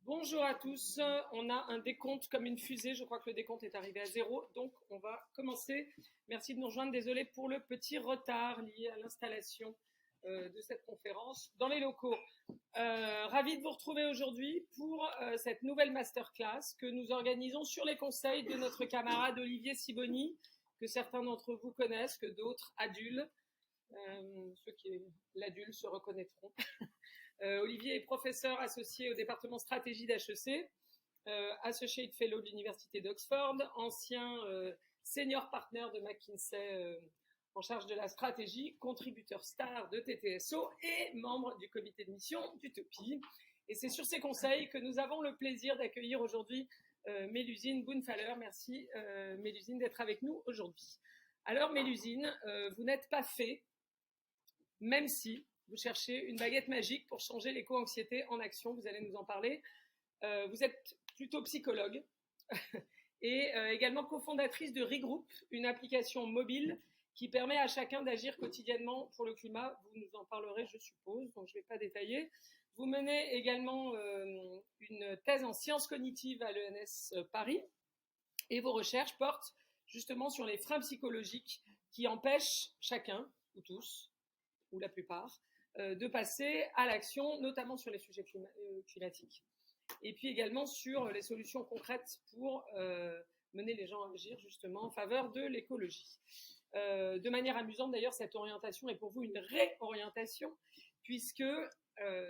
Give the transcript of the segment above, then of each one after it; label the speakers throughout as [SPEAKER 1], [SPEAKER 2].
[SPEAKER 1] Bonjour à tous, on a un décompte comme une fusée, je crois que le décompte est arrivé à 0, donc on va commencer. Merci de nous rejoindre, désolé pour le petit retard lié à l'installation de cette conférence dans les locaux. Ravi de vous retrouver aujourd'hui pour cette nouvelle masterclass que nous organisons sur les conseils de notre camarade Olivier Sibony, que certains d'entre vous connaissent, que d'autres adulent. Ceux qui l'adulent se reconnaîtront. Olivier est professeur associé au département stratégie d'HEC, associate fellow de l'université d'Oxford, ancien senior partner de McKinsey en charge de la stratégie, contributeur star de TTSO et membre du comité de mission d'Utopie. Et c'est sur ces conseils que nous avons le plaisir d'accueillir aujourd'hui Mélusine Bounfaller. Merci Mélusine d'être avec nous aujourd'hui. Alors Mélusine, vous n'êtes pas fait, même si vous cherchez une baguette magique pour changer l'éco-anxiété en action, vous allez nous en parler. Vous êtes plutôt psychologue et également cofondatrice de Regroup, une application mobile qui permet à chacun d'agir quotidiennement pour le climat. Vous nous en parlerez, je suppose, donc je ne vais pas détailler. Vous menez également une thèse en sciences cognitives à l'ENS Paris et vos recherches portent justement sur les freins psychologiques qui empêchent chacun, ou tous, ou la plupart, de passer à l'action, notamment sur les sujets climatiques. Et puis également sur les solutions concrètes pour mener les gens à agir justement en faveur de l'écologie. De manière amusante d'ailleurs, cette orientation est pour vous une réorientation, puisque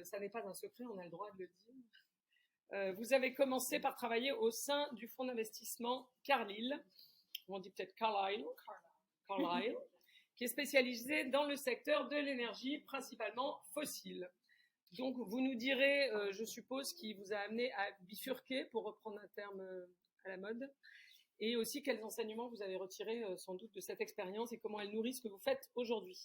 [SPEAKER 1] ça n'est pas un secret, on a le droit de le dire. Vous avez commencé par travailler au sein du fonds d'investissement Carlyle, on dit peut-être Carlyle, qui est spécialisé dans le secteur de l'énergie, principalement fossile. Donc, vous nous direz, je suppose, qui vous a amené à bifurquer, pour reprendre un terme à la mode, et aussi quels enseignements vous avez retirés sans doute de cette expérience et comment elle nourrit ce que vous faites aujourd'hui.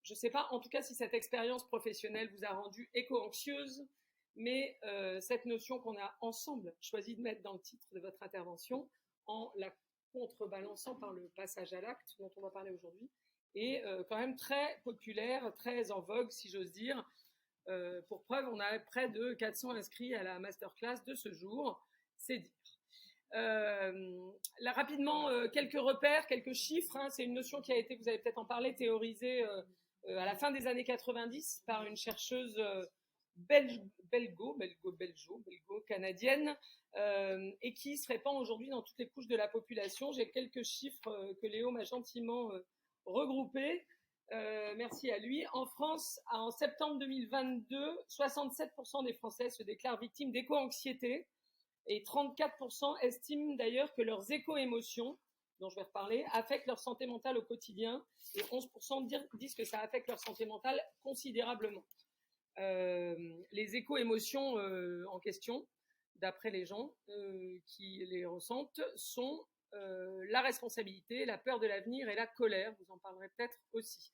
[SPEAKER 1] Je ne sais pas, en tout cas, si cette expérience professionnelle vous a rendue éco-anxieuse, mais cette notion qu'on a ensemble choisi de mettre dans le titre de votre intervention, en la contrebalançant par le passage à l'acte dont on va parler aujourd'hui, et quand même très populaire, très en vogue, si j'ose dire. Pour preuve, on a près de 400 inscrits à la masterclass de ce jour, c'est dire. Là, rapidement, quelques repères, quelques chiffres. Hein, c'est une notion qui a été, vous avez peut-être en parlé, théorisée à la fin des années 90 par une chercheuse belgo-canadienne et qui se répand aujourd'hui dans toutes les couches de la population. J'ai quelques chiffres que Léo m'a gentiment regroupés. Merci à lui. En France, en septembre 2022, 67% des Français se déclarent victimes d'éco-anxiété et 34% estiment d'ailleurs que leurs éco-émotions, dont je vais reparler, affectent leur santé mentale au quotidien et 11% disent que ça affecte leur santé mentale considérablement. Les éco-émotions en question, d'après les gens qui les ressentent, sont la responsabilité, la peur de l'avenir et la colère. Vous en parlerez peut-être aussi.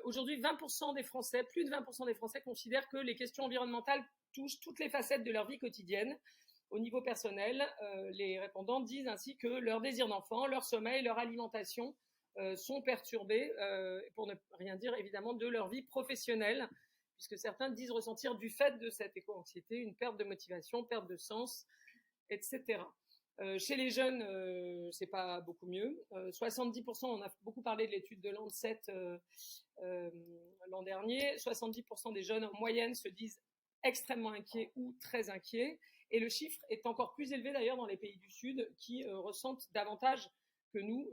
[SPEAKER 1] Aujourd'hui, 20% des Français, plus de 20% des Français considèrent que les questions environnementales touchent toutes les facettes de leur vie quotidienne. Au niveau personnel, les répondants disent ainsi que leur désir d'enfant, leur sommeil, leur alimentation sont perturbés, pour ne rien dire évidemment de leur vie professionnelle, puisque certains disent ressentir du fait de cette éco-anxiété une perte de motivation, perte de sens, etc. Chez les jeunes, c'est pas beaucoup mieux. 70%, on a beaucoup parlé de l'étude de Lancet l'an dernier, 70% des jeunes en moyenne se disent extrêmement inquiets ou très inquiets. Et le chiffre est encore plus élevé d'ailleurs dans les pays du Sud qui ressentent davantage que nous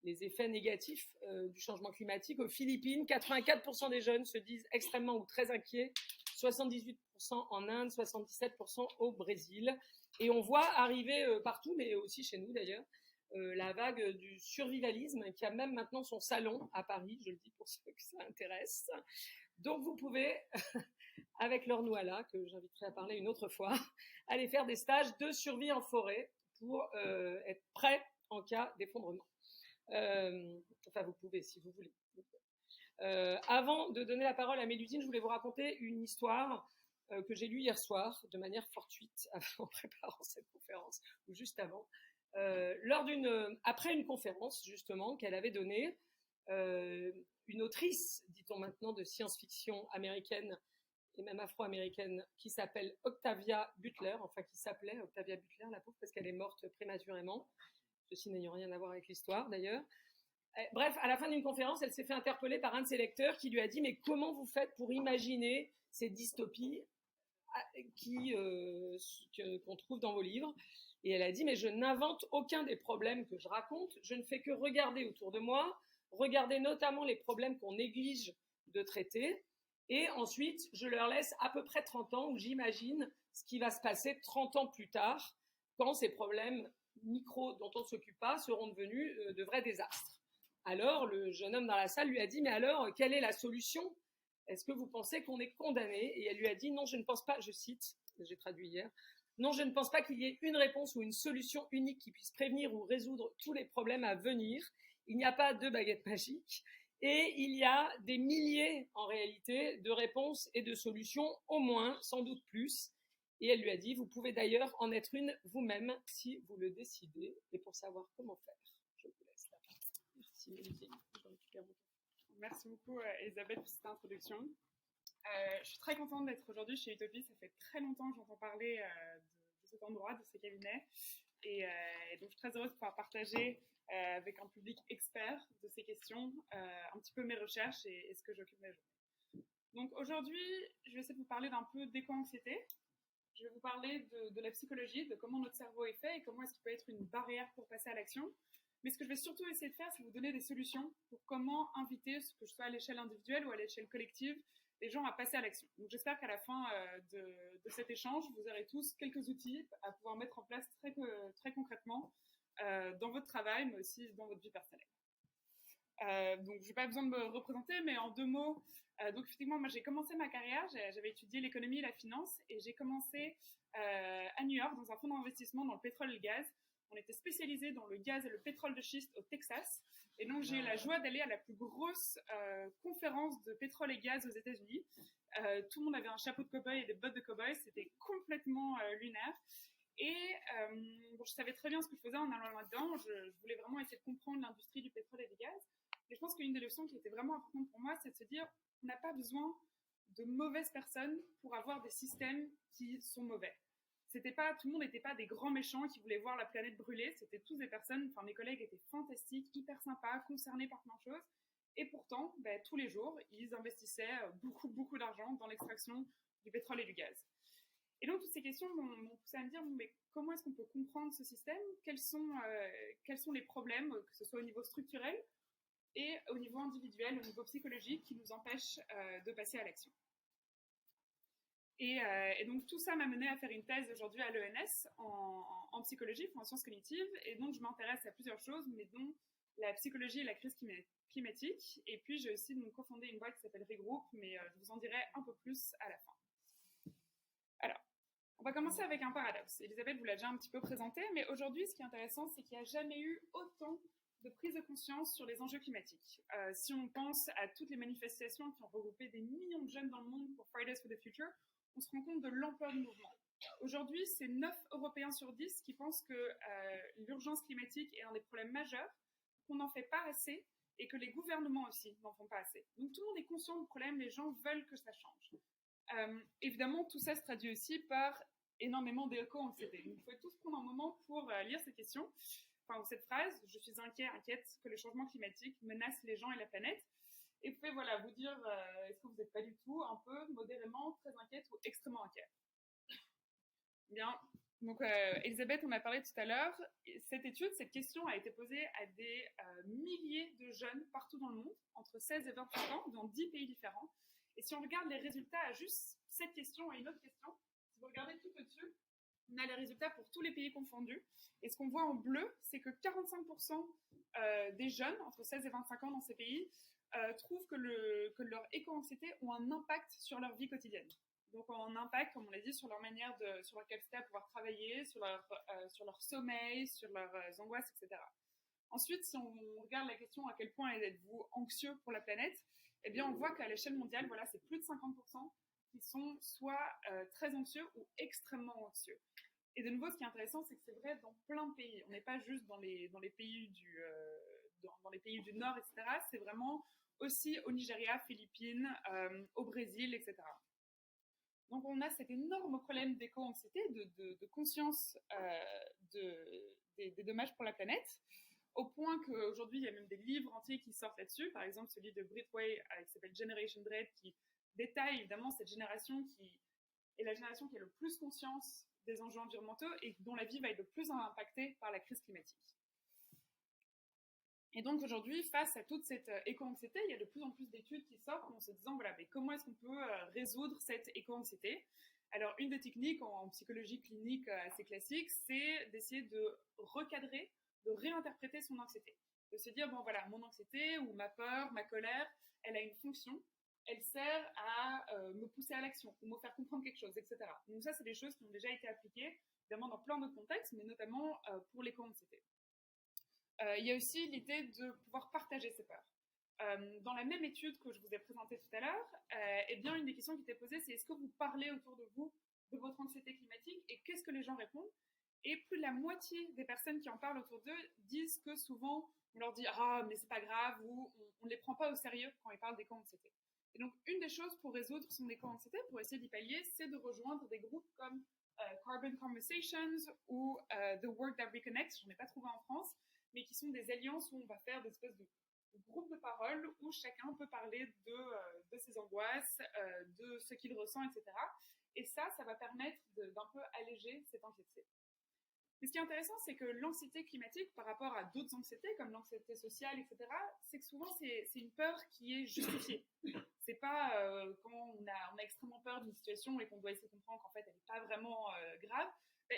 [SPEAKER 1] les effets négatifs du changement climatique. Aux Philippines, 84% des jeunes se disent extrêmement ou très inquiets, 78% en Inde, 77% au Brésil. Et on voit arriver partout, mais aussi chez nous d'ailleurs, la vague du survivalisme qui a même maintenant son salon à Paris, je le dis pour ceux que ça intéresse. Donc vous pouvez, avec Laure Nouala, que j'inviterai à parler une autre fois, aller faire des stages de survie en forêt pour être prêt en cas d'effondrement. Enfin, vous pouvez si vous voulez. Avant de donner la parole à Mélusine, je voulais vous raconter une histoire que j'ai lue hier soir, de manière fortuite, en préparant cette conférence, ou juste avant, après une conférence, justement, qu'elle avait donnée. Une autrice, dit-on maintenant, de science-fiction américaine et même afro-américaine, qui s'appelle Octavia Butler, enfin qui s'appelait Octavia Butler, la pauvre, parce qu'elle est morte prématurément, ceci n'ayant rien à voir avec l'histoire d'ailleurs. Bref, à la fin d'une conférence, elle s'est fait interpeller par un de ses lecteurs qui lui a dit « Mais comment vous faites pour imaginer ces dystopies qu'on trouve dans vos livres ?» Et elle a dit « Mais je n'invente aucun des problèmes que je raconte, je ne fais que regarder autour de moi, regarder notamment les problèmes qu'on néglige de traiter, et ensuite, je leur laisse à peu près 30 ans où j'imagine ce qui va se passer 30 ans plus tard, quand ces problèmes micro dont on ne s'occupe pas seront devenus de vrais désastres. » Alors, le jeune homme dans la salle lui a dit « Mais alors, quelle est la solution ? Est-ce que vous pensez qu'on est condamné ?» Et elle lui a dit « Non, je ne pense pas, je cite, j'ai traduit hier, non, je ne pense pas qu'il y ait une réponse ou une solution unique qui puisse prévenir ou résoudre tous les problèmes à venir. Il n'y a pas de baguette magique et il y a des milliers, en réalité, de réponses et de solutions, au moins, sans doute plus. » Et elle lui a dit « Vous pouvez d'ailleurs en être une vous-même si vous le décidez. » Et pour savoir comment faire, je vous laisse là. Merci, Mélisine.
[SPEAKER 2] Merci beaucoup, Elisabeth, pour cette introduction. Je suis très contente d'être aujourd'hui chez Utopie. Ça fait très longtemps que j'entends parler de cet endroit, de ces cabinets. Et donc, je suis très heureuse de pouvoir partager avec un public expert de ces questions un petit peu mes recherches et ce que j'occupe mes journées. Donc, aujourd'hui, je vais essayer de vous parler d'un peu d'éco-anxiété. Je vais vous parler de la psychologie, de comment notre cerveau est fait et comment est-ce qu'il peut être une barrière pour passer à l'action. Mais ce que je vais surtout essayer de faire, c'est vous donner des solutions pour comment inviter, que ce soit à l'échelle individuelle ou à l'échelle collective, les gens à passer à l'action. Donc j'espère qu'à la fin de cet échange, vous aurez tous quelques outils à pouvoir mettre en place très concrètement dans votre travail, mais aussi dans votre vie personnelle. Donc je n'ai pas besoin de me représenter, mais en 2 mots, donc effectivement, moi j'ai commencé ma carrière, j'avais étudié l'économie et la finance, et j'ai commencé à New York dans un fonds d'investissement dans le pétrole et le gaz. On était spécialisé dans le gaz et le pétrole de schiste au Texas. Et donc, j'ai eu la joie d'aller à la plus grosse conférence de pétrole et gaz aux États-Unis. Tout le monde avait un chapeau de cow-boy et des bottes de cow-boy. C'était complètement lunaire. Et bon, je savais très bien ce que je faisais en allant là-dedans. Je voulais vraiment essayer de comprendre l'industrie du pétrole et du gaz. Et je pense qu'une des leçons qui était vraiment importante pour moi, c'est de se dire qu'on n'a pas besoin de mauvaises personnes pour avoir des systèmes qui sont mauvais. Tout le monde n'était pas des grands méchants qui voulaient voir la planète brûler, c'était tous des personnes, enfin mes collègues étaient fantastiques, hyper sympas, concernés par plein de choses, et pourtant, tous les jours, ils investissaient beaucoup d'argent dans l'extraction du pétrole et du gaz. Et donc toutes ces questions m'ont poussé à me dire, mais comment est-ce qu'on peut comprendre ce système ? Quels sont les problèmes, que ce soit au niveau structurel et au niveau individuel, au niveau psychologique, qui nous empêchent de passer à l'action ? Et donc tout ça m'a mené à faire une thèse aujourd'hui à l'ENS en psychologie, en sciences cognitives. Et donc je m'intéresse à plusieurs choses, mais dont la psychologie et la crise climatique. Et puis j'ai aussi donc cofondé une boîte qui s'appelle Regroup, mais je vous en dirai un peu plus à la fin. Alors, on va commencer avec un paradoxe. Elisabeth vous l'a déjà un petit peu présenté, mais aujourd'hui ce qui est intéressant, c'est qu'il n'y a jamais eu autant de prise de conscience sur les enjeux climatiques. Si on pense à toutes les manifestations qui ont regroupé des millions de jeunes dans le monde pour Fridays for the Future, on se rend compte de l'ampleur du mouvement. Aujourd'hui, c'est 9 Européens sur 10 qui pensent que l'urgence climatique est un des problèmes majeurs, qu'on n'en fait pas assez et que les gouvernements aussi n'en font pas assez. Donc tout le monde est conscient du problème, les gens veulent que ça change. Évidemment, tout ça se traduit aussi par énormément d'éco-anxiété. Donc il faut tous prendre un moment pour lire cette question, cette phrase « Je suis inquiète que le changement climatique menace les gens et la planète ». Et vous pouvez vous dire, est-ce que vous n'êtes pas du tout, un peu, modérément, très inquiète ou extrêmement inquiète ? Bien, donc Elisabeth en a parlé tout à l'heure. Cette question a été posée à des milliers de jeunes partout dans le monde, entre 16 et 25 ans, dans 10 pays différents. Et si on regarde les résultats à juste cette question et une autre question, si vous regardez tout au-dessus, on a les résultats pour tous les pays confondus. Et ce qu'on voit en bleu, c'est que 45% des jeunes, entre 16 et 25 ans dans ces pays, trouvent que leur éco-anxiété ont un impact sur leur vie quotidienne. Donc un impact, comme on l'a dit, sur leur capacité à pouvoir travailler, sur leur sommeil, sur leurs angoisses, etc. Ensuite, si on regarde la question à quel point êtes-vous anxieux pour la planète, eh bien on voit qu'à l'échelle mondiale, c'est plus de 50% qui sont soit très anxieux ou extrêmement anxieux. Et de nouveau, ce qui est intéressant, c'est que c'est vrai dans plein de pays. On n'est pas juste dans les pays dans les pays du Nord, etc. C'est vraiment aussi au Nigeria, Philippines, au Brésil, etc. Donc on a cet énorme problème d'éco-anxiété, de conscience des dommages pour la planète, au point qu'aujourd'hui il y a même des livres entiers qui sortent là-dessus, par exemple celui de Britt Way qui s'appelle Generation Dread, qui détaille évidemment cette génération qui est la génération qui a le plus conscience des enjeux environnementaux et dont la vie va être le plus impactée par la crise climatique. Et donc aujourd'hui, face à toute cette éco-anxiété, il y a de plus en plus d'études qui sortent en se disant, voilà, mais comment est-ce qu'on peut résoudre cette éco-anxiété? Alors, une des techniques en psychologie clinique assez classique, c'est d'essayer de recadrer, de réinterpréter son anxiété. De se dire, bon voilà, mon anxiété ou ma peur, ma colère, elle a une fonction, elle sert à me pousser à l'action ou me faire comprendre quelque chose, etc. Donc ça, c'est des choses qui ont déjà été appliquées, évidemment dans plein d'autres contextes, mais notamment pour l'éco-anxiété. Il y a aussi l'idée de pouvoir partager ses peurs. Dans la même étude que je vous ai présentée tout à l'heure, eh bien, une des questions qui était posée, c'est est-ce que vous parlez autour de vous de votre anxiété climatique et qu'est-ce que les gens répondent? Et plus de la moitié des personnes qui en parlent autour d'eux disent que souvent, on leur dit « Ah, mais c'est pas grave » ou on ne les prend pas au sérieux quand ils parlent d'éco-anxiété. Et donc, une des choses pour résoudre son éco-anxiété, pour essayer d'y pallier, c'est de rejoindre des groupes comme Carbon Conversations ou The Work That Reconnects, j'en ai pas trouvé en France, mais qui sont des alliances où on va faire des espèces de groupes de parole où chacun peut parler de ses angoisses, de ce qu'il ressent, etc. Et ça va permettre d'un peu alléger cette anxiété. Mais ce qui est intéressant, c'est que l'anxiété climatique, par rapport à d'autres anxiétés, comme l'anxiété sociale, etc., c'est que souvent, c'est une peur qui est justifiée. C'est pas quand on a extrêmement peur d'une situation et qu'on doit essayer de comprendre qu'en fait, elle n'est pas vraiment grave.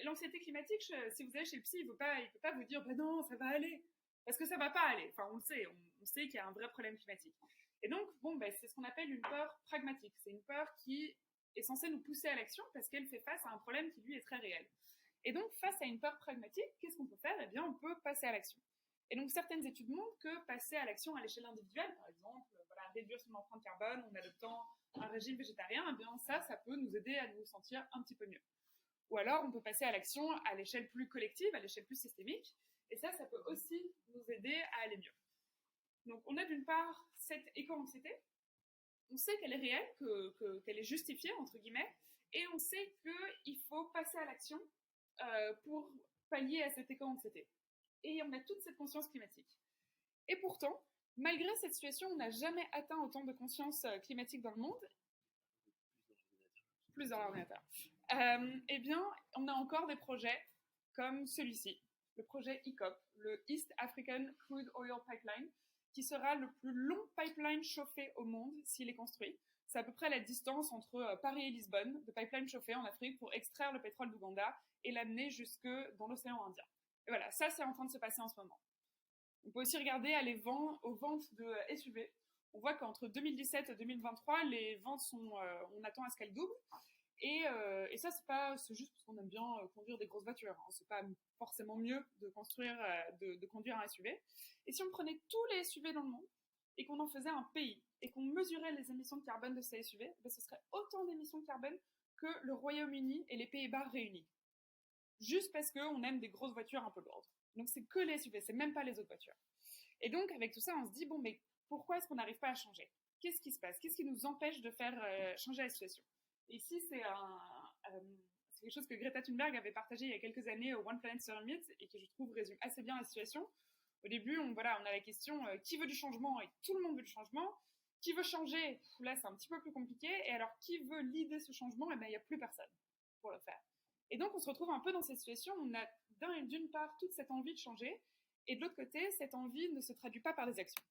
[SPEAKER 2] L'anxiété climatique, si vous allez chez le psy, il ne peut pas vous dire bah non, ça va aller. Parce que ça ne va pas aller. Enfin, on le sait, on sait qu'il y a un vrai problème climatique. Et donc, c'est ce qu'on appelle une peur pragmatique. C'est une peur qui est censée nous pousser à l'action parce qu'elle fait face à un problème qui, lui, est très réel. Et donc, face à une peur pragmatique, qu'est-ce qu'on peut faire? Eh bien, on peut passer à l'action. Et donc, certaines études montrent que passer à l'action à l'échelle individuelle, par exemple, voilà, réduire son empreinte carbone en adoptant un régime végétarien, eh bien, ça peut nous aider à nous sentir un petit peu mieux. Ou alors, on peut passer à l'action à l'échelle plus collective, à l'échelle plus systémique, et ça peut aussi nous aider à aller mieux. Donc, on a d'une part cette éco-anxiété, on sait qu'elle est réelle, qu'elle est justifiée, entre guillemets, et on sait qu'il faut passer à l'action pour pallier à cette éco-anxiété. Et on a toute cette conscience climatique. Et pourtant, malgré cette situation, on n'a jamais atteint autant de conscience climatique dans le monde. Plus dans l'ordinateur. Eh bien, on a encore des projets comme celui-ci, le projet EACOP, le East African Crude Oil Pipeline, qui sera le plus long pipeline chauffé au monde s'il est construit. C'est à peu près la distance entre Paris et Lisbonne, de pipeline chauffé en Afrique pour extraire le pétrole d'Ouganda et l'amener jusque dans l'océan Indien. Et voilà, ça c'est en train de se passer en ce moment. On peut aussi regarder aux ventes de SUV. On voit qu'entre 2017 et 2023, les ventes on attend à ce qu'elles doublent. Et ça, c'est juste parce qu'on aime bien conduire des grosses voitures. Hein. C'est pas forcément mieux de conduire un SUV. Et si on prenait tous les SUV dans le monde et qu'on en faisait un pays et qu'on mesurait les émissions de carbone de ces SUV, ben ce serait autant d'émissions de carbone que le Royaume-Uni et les Pays-Bas réunis. Juste parce qu'on aime des grosses voitures un peu lourdes. Donc c'est que les SUV, c'est même pas les autres voitures. Et donc avec tout ça, on se dit, bon, mais pourquoi est-ce qu'on n'arrive pas à changer? Qu'est-ce qui se passe? Qu'est-ce qui nous empêche de faire changer la situation? Et ici, c'est quelque chose que Greta Thunberg avait partagé il y a quelques années au One Planet Summit et qui, je trouve, résume assez bien la situation. Au début, on a la question qui veut du changement? Et tout le monde veut du changement. Qui veut changer? Là, c'est un petit peu plus compliqué. Et alors, qui veut leader ce changement? Eh bien, il n'y a plus personne pour le faire. Et donc, on se retrouve un peu dans cette situation où on a d'une part toute cette envie de changer, et de l'autre côté, cette envie ne se traduit pas par des actions.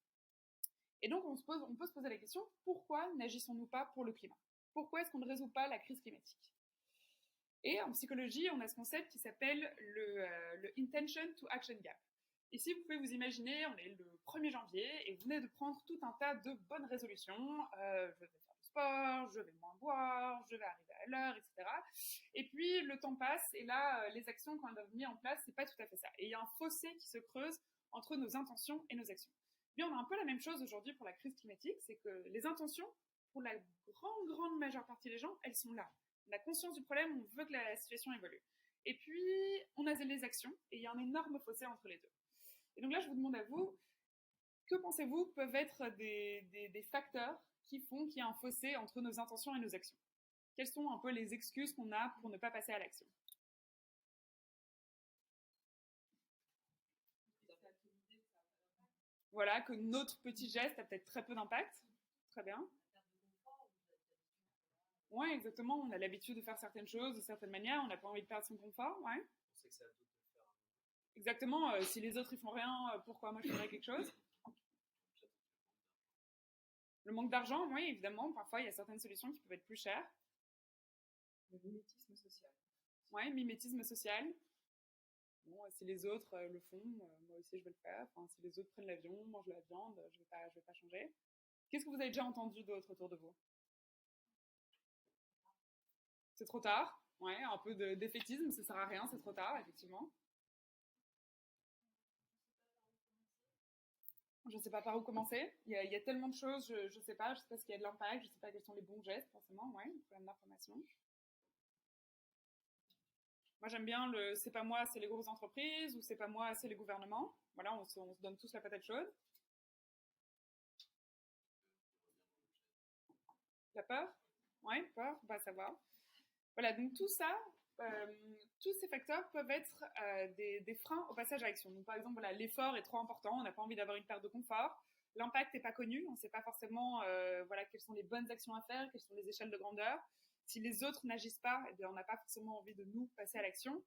[SPEAKER 2] Et donc, on peut se poser la question, pourquoi n'agissons-nous pas pour le climat? Pourquoi est-ce qu'on ne résout pas la crise climatique? Et en psychologie, on a ce concept qui s'appelle le Intention to Action Gap. Ici, vous pouvez vous imaginer, on est le 1er janvier et vous venez de prendre tout un tas de bonnes résolutions. Je vais faire du sport, je vais moins boire, je vais arriver à l'heure, etc. Et puis, le temps passe et là, les actions qu'on a mises en place, c'est pas tout à fait ça. Et il y a un fossé qui se creuse entre nos intentions et nos actions. Bien, on a un peu la même chose aujourd'hui pour la crise climatique, c'est que les intentions, pour la grande majeure partie des gens, elles sont là. On a conscience du problème, on veut que la situation évolue. Et puis, on a les actions, et il y a un énorme fossé entre les deux. Et donc là, je vous demande à vous, que pensez-vous peuvent être des facteurs qui font qu'il y a un fossé entre nos intentions et nos actions? quelles sont un peu les excuses qu'on a pour ne pas passer à l'action? Voilà, que notre petit geste a peut-être très peu d'impact. Très bien. Oui, exactement. On a l'habitude de faire certaines choses de certaines manières. On n'a pas envie de perdre son confort. Ouais.
[SPEAKER 3] On sait que c'est à d'autres de faire.
[SPEAKER 2] Exactement. Si les autres ils font rien, pourquoi moi je ferais quelque chose? Le manque d'argent, oui, évidemment. Parfois, il y a certaines solutions qui peuvent être plus chères.
[SPEAKER 4] Le mimétisme social.
[SPEAKER 2] Oui, mimétisme social. Bon, si les autres le font, moi aussi je vais le faire. Enfin, si les autres prennent l'avion, mangent la viande, je vais pas changer. Qu'est-ce que vous avez déjà entendu d'autre autour de vous? C'est trop tard. Ouais, un peu d'effectisme, ça sert à rien, c'est trop tard, effectivement. Je ne sais pas par où commencer. Il y a tellement de choses, je ne sais pas ce qu'il y a de l'impact, je ne sais pas quels sont les bons gestes, forcément, ouais, problème d'information. Moi, j'aime bien le c'est pas moi, c'est les grosses entreprises, ou c'est pas moi, c'est les gouvernements. Voilà, on se donne tous la patate chaude. La peur? Ouais, peur, pas savoir. Voilà, donc tout ça, tous ces facteurs peuvent être des freins au passage à l'action. Donc, par exemple, voilà, l'effort est trop important, on n'a pas envie d'avoir une perte de confort. L'impact n'est pas connu, on ne sait pas forcément voilà, quelles sont les bonnes actions à faire, quelles sont les échelles de grandeur. Si les autres n'agissent pas, eh bien, on n'a pas forcément envie de nous passer à l'action.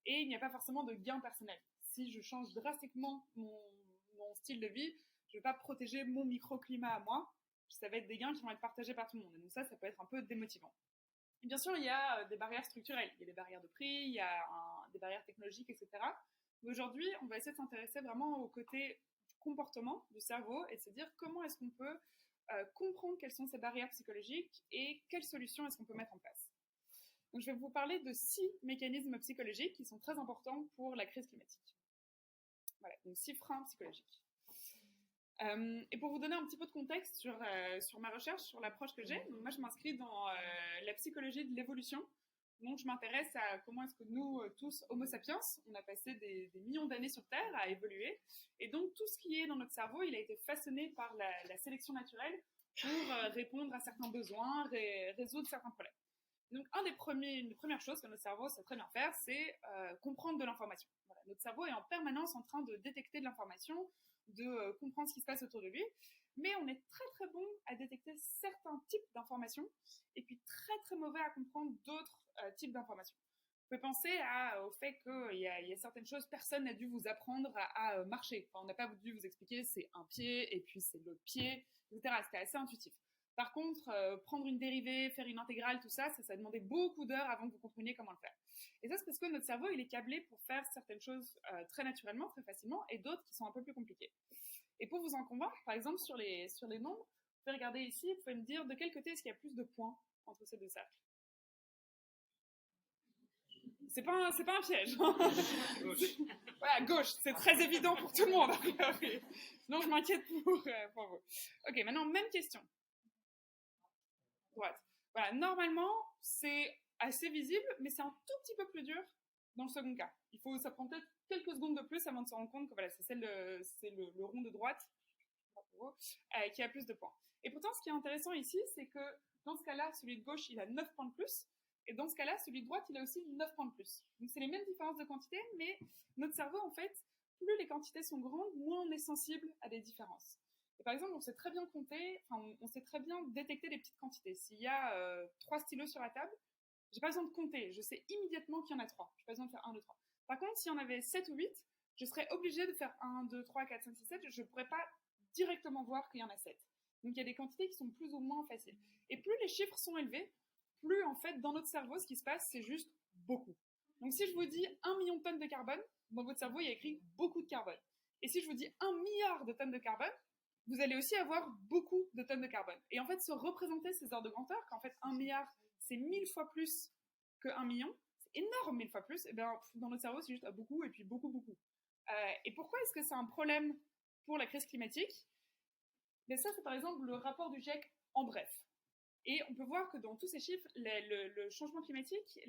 [SPEAKER 2] Et il n'y a pas forcément de gain personnel. Si je change drastiquement mon style de vie, je ne vais pas protéger mon microclimat à moi. Ça va être des gains qui vont être partagés par tout le monde. Et donc ça peut être un peu démotivant. Et bien sûr, il y a des barrières structurelles. Il y a des barrières de prix, il y a des barrières technologiques, etc. Mais aujourd'hui, on va essayer de s'intéresser vraiment au côté du comportement du cerveau et de se dire comment est-ce qu'on peut comprendre quelles sont ces barrières psychologiques et quelles solutions est-ce qu'on peut mettre en place. Donc, je vais vous parler de 6 mécanismes psychologiques qui sont très importants pour la crise climatique. Voilà, donc 6 freins psychologiques. Et pour vous donner un petit peu de contexte sur ma recherche, sur l'approche que j'ai, donc moi je m'inscris dans la psychologie de l'évolution. Donc je m'intéresse à comment est-ce que nous, tous, Homo sapiens, on a passé des millions d'années sur Terre à évoluer. Et donc tout ce qui est dans notre cerveau, il a été façonné par la sélection naturelle pour répondre à certains besoins, résoudre certains problèmes. Donc une des premières choses que notre cerveau sait très bien faire, c'est comprendre de l'information. Voilà, notre cerveau est en permanence en train de détecter de l'information, de comprendre ce qui se passe autour de lui, mais on est très très bon à détecter certains types d'informations et puis très très mauvais à comprendre d'autres types d'informations. Vous pouvez penser au fait qu'il y a certaines choses, personne n'a dû vous apprendre à marcher. Enfin, on n'a pas dû vous expliquer c'est un pied et puis c'est l'autre pied, etc. C'était assez intuitif. Par contre, prendre une dérivée, faire une intégrale, tout ça, ça demandait beaucoup d'heures avant que vous compreniez comment le faire. Et ça, c'est parce que notre cerveau, il est câblé pour faire certaines choses très naturellement, très facilement, et d'autres qui sont un peu plus compliquées. Et pour vous en convaincre, par exemple, sur les nombres, vous pouvez regarder ici, vous pouvez me dire de quel côté est-ce qu'il y a plus de points entre ces deux cercles. C'est pas un piège.
[SPEAKER 3] Gauche.
[SPEAKER 2] Voilà, gauche, c'est très évident pour tout le monde. Sinon, je m'inquiète pour vous. Ok, maintenant, même question. Droite. Voilà, normalement, c'est assez visible, mais c'est un tout petit peu plus dur dans le second cas. Ça prend peut-être quelques secondes de plus avant de se rendre compte que voilà, c'est le rond de droite qui a plus de points. Et pourtant, ce qui est intéressant ici, c'est que dans ce cas-là, celui de gauche, il a 9 points de plus, et dans ce cas-là, celui de droite, il a aussi 9 points de plus. Donc c'est les mêmes différences de quantité, mais notre cerveau, en fait, plus les quantités sont grandes, moins on est sensible à des différences. Et par exemple, on sait très bien compter, on sait très bien détecter les petites quantités. S'il y a 3 stylos sur la table, j'ai pas besoin de compter, je sais immédiatement qu'il y en a 3. J'ai pas besoin de faire 1, 2, 3. Par contre, s'il y en avait 7 ou 8, je serais obligée de faire 1, 2, 3, 4, 5, 6, 7. Je ne pourrais pas directement voir qu'il y en a 7. Donc il y a des quantités qui sont plus ou moins faciles. Et plus les chiffres sont élevés, plus en fait dans notre cerveau, ce qui se passe, c'est juste beaucoup. Donc si je vous dis 1 million de tonnes de carbone, dans votre cerveau, il y a écrit beaucoup de carbone. Et si je vous dis 1 milliard de tonnes de carbone, vous allez aussi avoir beaucoup de tonnes de carbone. Et en fait, se représenter ces ordres de grandeur, qu'en fait 1 milliard, c'est 1000 fois plus que 1 million, c'est énorme 1000 fois plus, et bien dans notre cerveau, c'est juste beaucoup et puis beaucoup, beaucoup. Et pourquoi est-ce que c'est un problème pour la crise climatique? Mais ça, c'est par exemple le rapport du GIEC en bref. Et on peut voir que dans tous ces chiffres, le changement climatique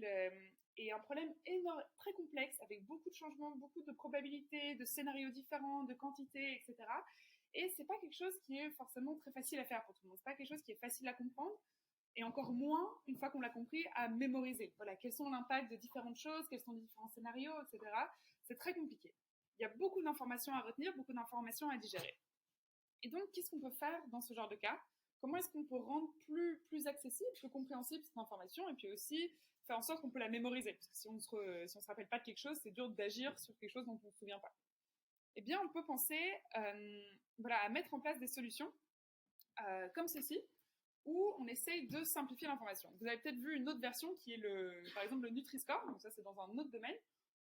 [SPEAKER 2] est un problème énorme, très complexe, avec beaucoup de changements, beaucoup de probabilités, de scénarios différents, de quantités, etc. Et c'est pas quelque chose qui est forcément très facile à faire pour tout le monde. C'est pas quelque chose qui est facile à comprendre. et encore moins, une fois qu'on l'a compris, à mémoriser. Voilà, quels sont l'impact de différentes choses, quels sont les différents scénarios, etc. C'est très compliqué. Il y a beaucoup d'informations à retenir, beaucoup d'informations à digérer. Et donc, qu'est-ce qu'on peut faire dans ce genre de cas? Comment est-ce qu'on peut rendre plus accessible, plus compréhensible cette information, et puis aussi faire en sorte qu'on peut la mémoriser? Parce que si on se rappelle pas de quelque chose, c'est dur d'agir sur quelque chose dont on ne se souvient pas. Eh bien, on peut penser à mettre en place des solutions comme ceci, où on essaye de simplifier l'information. Vous avez peut-être vu une autre version qui est par exemple le Nutri-Score, donc ça c'est dans un autre domaine,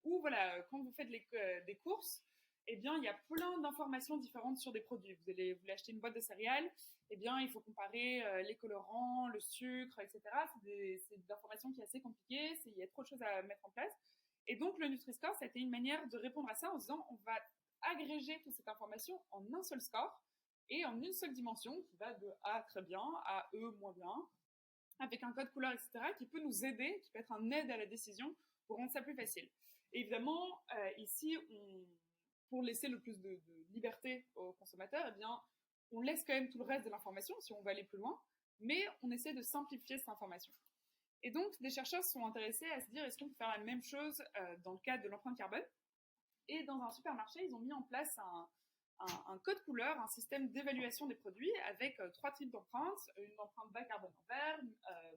[SPEAKER 2] où voilà, quand vous faites des courses, eh bien il y a plein d'informations différentes sur des produits. Vous voulez acheter une boîte de céréales, eh bien il faut comparer les colorants, le sucre, etc. C'est des informations qui est assez compliquées, il y a trop de choses à mettre en place. Et donc le Nutri-Score, ça a été une manière de répondre à ça en disant on va agréger toute cette information en un seul score, et en une seule dimension qui va de A très bien à E moins bien, avec un code couleur, etc., qui peut nous aider, qui peut être un aide à la décision pour rendre ça plus facile. Et évidemment, ici, pour laisser le plus de liberté aux consommateurs, eh bien, on laisse quand même tout le reste de l'information si on veut aller plus loin, mais on essaie de simplifier cette information. Et donc, des chercheurs se sont intéressés à se dire est-ce qu'on peut faire la même chose dans le cadre de l'empreinte carbone? Et dans un supermarché, ils ont mis en place un code couleur, un système d'évaluation des produits avec 3 types d'empreintes, une empreinte bas carbone en vert,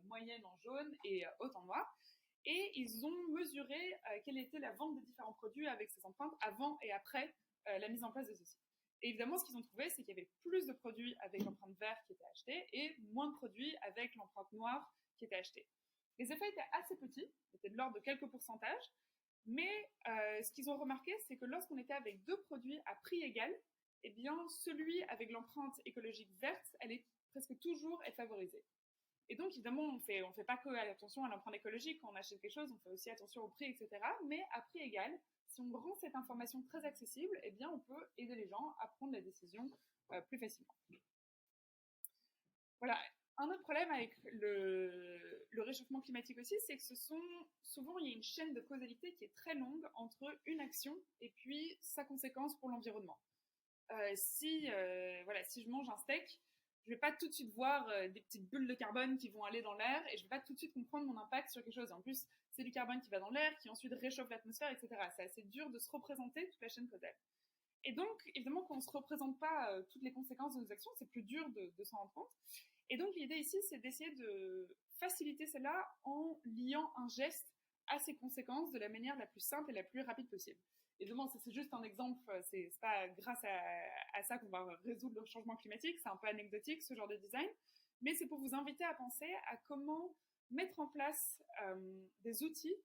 [SPEAKER 2] moyenne en jaune et haute en noir. Et ils ont mesuré quelle était la vente des différents produits avec ces empreintes avant et après la mise en place de ceci. Et évidemment, ce qu'ils ont trouvé, c'est qu'il y avait plus de produits avec l'empreinte vert qui étaient achetés et moins de produits avec l'empreinte noire qui étaient achetés. Les effets étaient assez petits, étaient de l'ordre de quelques pourcentages, mais ce qu'ils ont remarqué, c'est que lorsqu'on était avec 2 produits à prix égal, eh bien, celui avec l'empreinte écologique verte, elle est presque toujours favorisée. Et donc, évidemment, on fait pas que attention à l'empreinte écologique quand on achète quelque chose, on fait aussi attention au prix, etc. Mais à prix égal, si on rend cette information très accessible, eh bien, on peut aider les gens à prendre la décision plus facilement. Voilà. Un autre problème avec le réchauffement climatique aussi, c'est que souvent, il y a une chaîne de causalité qui est très longue entre une action et puis sa conséquence pour l'environnement. Si je mange un steak, je vais pas tout de suite voir des petites bulles de carbone qui vont aller dans l'air et je vais pas tout de suite comprendre mon impact sur quelque chose. Et en plus, c'est du carbone qui va dans l'air, qui ensuite réchauffe l'atmosphère, etc. C'est assez dur de se représenter toute la chaîne causale. Et donc, évidemment, quand on se représente pas toutes les conséquences de nos actions, c'est plus dur de s'en rendre compte. Et donc, l'idée ici, c'est d'essayer de faciliter cela en liant un geste à ses conséquences de la manière la plus simple et la plus rapide possible. Évidemment, c'est juste un exemple, c'est pas grâce à ça qu'on va résoudre le changement climatique, c'est un peu anecdotique ce genre de design, mais c'est pour vous inviter à penser à comment mettre en place des outils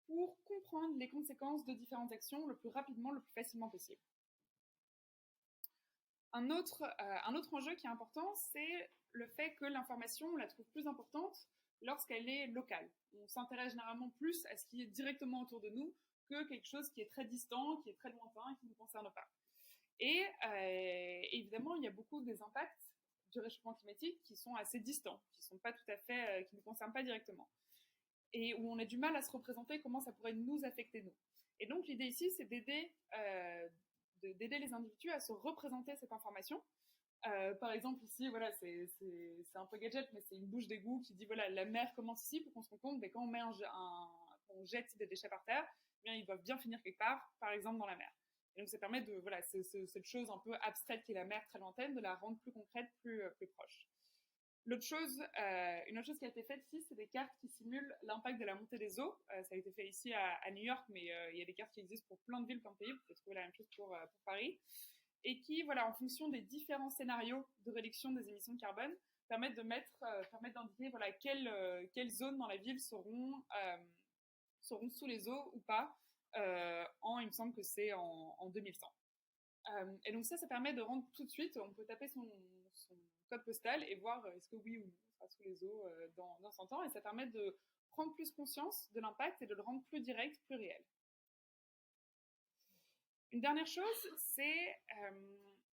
[SPEAKER 2] pour comprendre les conséquences de différentes actions le plus rapidement, le plus facilement possible. Un autre enjeu qui est important, c'est le fait que l'information, on la trouve plus importante lorsqu'elle est locale. On s'intéresse généralement plus à ce qui est directement autour de nous que quelque chose qui est très distant, qui est très lointain et qui ne nous concerne pas. Et évidemment, il y a beaucoup des impacts du réchauffement climatique qui sont assez distants, qui sont pas tout à fait, qui ne nous concernent pas directement, et où on a du mal à se représenter comment ça pourrait nous affecter nous. Et donc l'idée ici, c'est d'aider les individus à se représenter cette information. Par exemple ici, voilà, c'est un peu gadget, mais c'est une bouche d'égout qui dit voilà, la mer commence ici pour qu'on se rende compte, mais quand on jette des déchets par terre, eh bien, ils doivent bien finir quelque part, par exemple dans la mer. Et donc ça permet de, voilà, cette chose un peu abstraite qui est la mer très lointaine, de la rendre plus concrète, plus proche. Une autre chose qui a été faite ici, c'est des cartes qui simulent l'impact de la montée des eaux. Ça a été fait ici à New York, mais il y a des cartes qui existent pour plein de villes, plein de pays. Vous pouvez trouver la même chose pour Paris. Et qui, voilà, en fonction des différents scénarios de réduction des émissions de carbone, permettent d'indiquer voilà, quelles zones dans la ville seront sous les eaux ou pas, il me semble que c'est en 2100. Et donc ça permet de rendre tout de suite, on peut taper son code postal et voir est-ce que oui ou non on sera sous les eaux dans 100 ans, et ça permet de prendre plus conscience de l'impact et de le rendre plus direct, plus réel. Une dernière chose, c'est,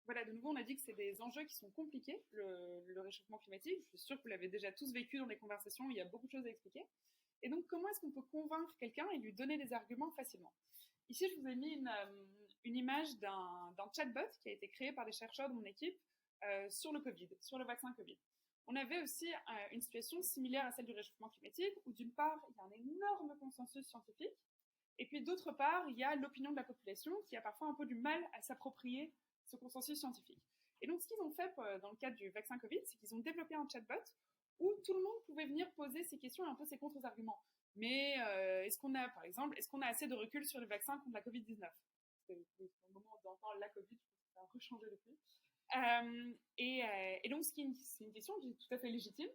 [SPEAKER 2] de nouveau, on a dit que c'est des enjeux qui sont compliqués, le réchauffement climatique. Je suis sûre que vous l'avez déjà tous vécu dans les conversations, il y a beaucoup de choses à expliquer. Et donc, comment est-ce qu'on peut convaincre quelqu'un et lui donner des arguments facilement? Ici, je vous ai mis une image d'un chatbot qui a été créé par des chercheurs de mon équipe sur le Covid, sur le vaccin Covid. on avait aussi une situation similaire à celle du réchauffement climatique, où d'une part, il y a un énorme consensus scientifique, et puis d'autre part, il y a l'opinion de la population qui a parfois un peu du mal à s'approprier ce consensus scientifique. Et donc, ce qu'ils ont fait dans le cadre du vaccin Covid, c'est qu'ils ont développé un chatbot où tout le monde pouvait venir poser ses questions et un peu ses contre-arguments. Mais est-ce qu'on a, par exemple, est-ce qu'on a assez de recul sur le vaccin contre la Covid-19 ? C'est le moment où on entend la Covid, je pense que ça a rechangé depuis. Et donc, c'est une question qui est tout à fait légitime.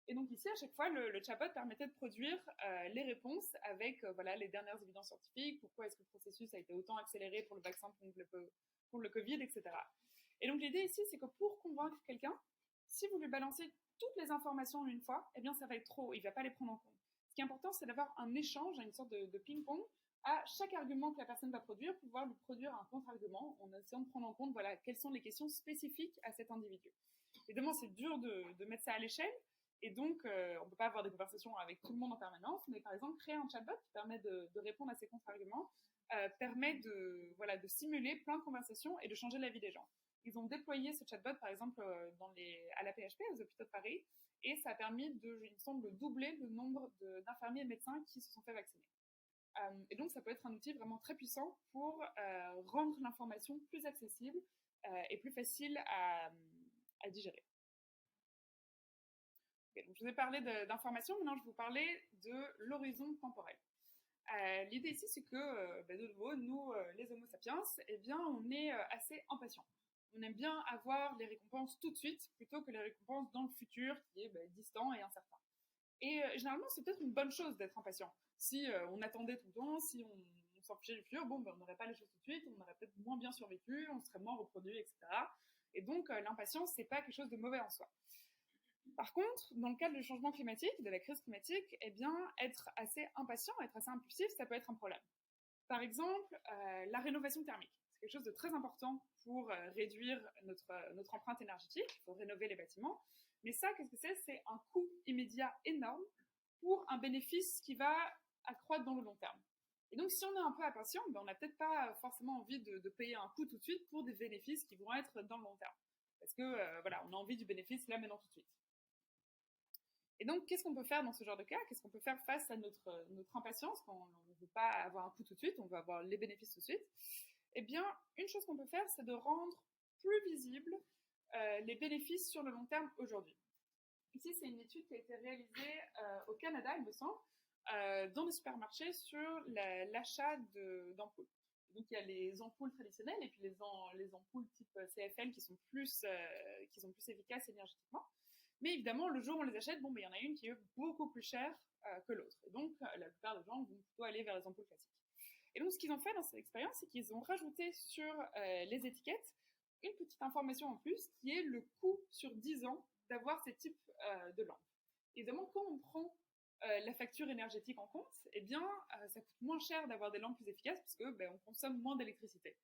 [SPEAKER 2] Et donc ici, à chaque fois, le chatbot permettait de produire les réponses avec voilà, les dernières évidences scientifiques, pourquoi est-ce que le processus a été autant accéléré pour le vaccin contre le Covid, etc. Et donc l'idée ici, c'est que pour convaincre quelqu'un, si vous lui balancez toutes les informations en une fois, eh bien ça va être trop, il ne va pas les prendre en compte. Ce qui est important, c'est d'avoir un échange, une sorte de ping-pong, à chaque argument que la personne va produire, pouvoir lui produire un contre-argument en essayant de prendre en compte voilà, quelles sont les questions spécifiques à cet individu. Évidemment, c'est dur de mettre ça à l'échelle, et donc on ne peut pas avoir des conversations avec tout le monde en permanence, mais par exemple, créer un chatbot qui permet de répondre à ces contre-arguments, permet de simuler plein de conversations et de changer la vie des gens. Ils ont déployé ce chatbot, par exemple, à la PHP, aux hôpitaux de Paris, et ça a permis il me semble, doubler le nombre d'infirmiers et de médecins qui se sont fait vacciner. Et donc, ça peut être un outil vraiment très puissant pour rendre l'information plus accessible et plus facile à digérer. Okay, donc je vous ai parlé d'information, maintenant je vais vous parler de l'horizon temporel. L'idée ici, c'est que, de nouveau, nous, les Homo sapiens, eh bien, on est assez impatients. On aime bien avoir les récompenses tout de suite, plutôt que les récompenses dans le futur, qui est distant et incertain. Et généralement, c'est peut-être une bonne chose d'être impatient. Si on attendait tout le temps, si on s'en fichait du futur, on n'aurait pas les choses tout de suite, on aurait peut-être moins bien survécu, on serait moins reproduit, etc. Et donc, l'impatience, c'est pas quelque chose de mauvais en soi. Par contre, dans le cadre du changement climatique, de la crise climatique, eh bien, être assez impatient, être assez impulsif, ça peut être un problème. Par exemple, la rénovation thermique. C'est quelque chose de très important pour réduire notre empreinte énergétique. Il faut rénover les bâtiments. Mais ça, qu'est-ce que c'est ? C'est un coût immédiat énorme pour un bénéfice qui va accroître dans le long terme. Et donc, si on est un peu impatient, on n'a peut-être pas forcément envie de payer un coût tout de suite pour des bénéfices qui vont être dans le long terme. Parce que, voilà, on a envie du bénéfice là, maintenant, tout de suite. Et donc, qu'est-ce qu'on peut faire dans ce genre de cas ? Qu'est-ce qu'on peut faire face à notre impatience quand on ne veut pas avoir un coût tout de suite, on veut avoir les bénéfices tout de suite ? Eh bien, une chose qu'on peut faire, c'est de rendre plus visibles les bénéfices sur le long terme aujourd'hui. Ici, c'est une étude qui a été réalisée au Canada, il me semble, dans les supermarchés sur l'achat d'ampoules. Donc, il y a les ampoules traditionnelles et puis les ampoules type CFL qui sont plus efficaces énergétiquement. Mais évidemment, le jour où on les achète, il y en a une qui est beaucoup plus chère que l'autre. Et donc, la plupart des gens vont plutôt aller vers les ampoules classiques. Et donc, ce qu'ils ont fait dans cette expérience, c'est qu'ils ont rajouté sur les étiquettes une petite information en plus qui est le coût sur 10 ans d'avoir ces types de lampes. Évidemment, quand on prend la facture énergétique en compte, eh bien, ça coûte moins cher d'avoir des lampes plus efficaces parce que on consomme moins d'électricité.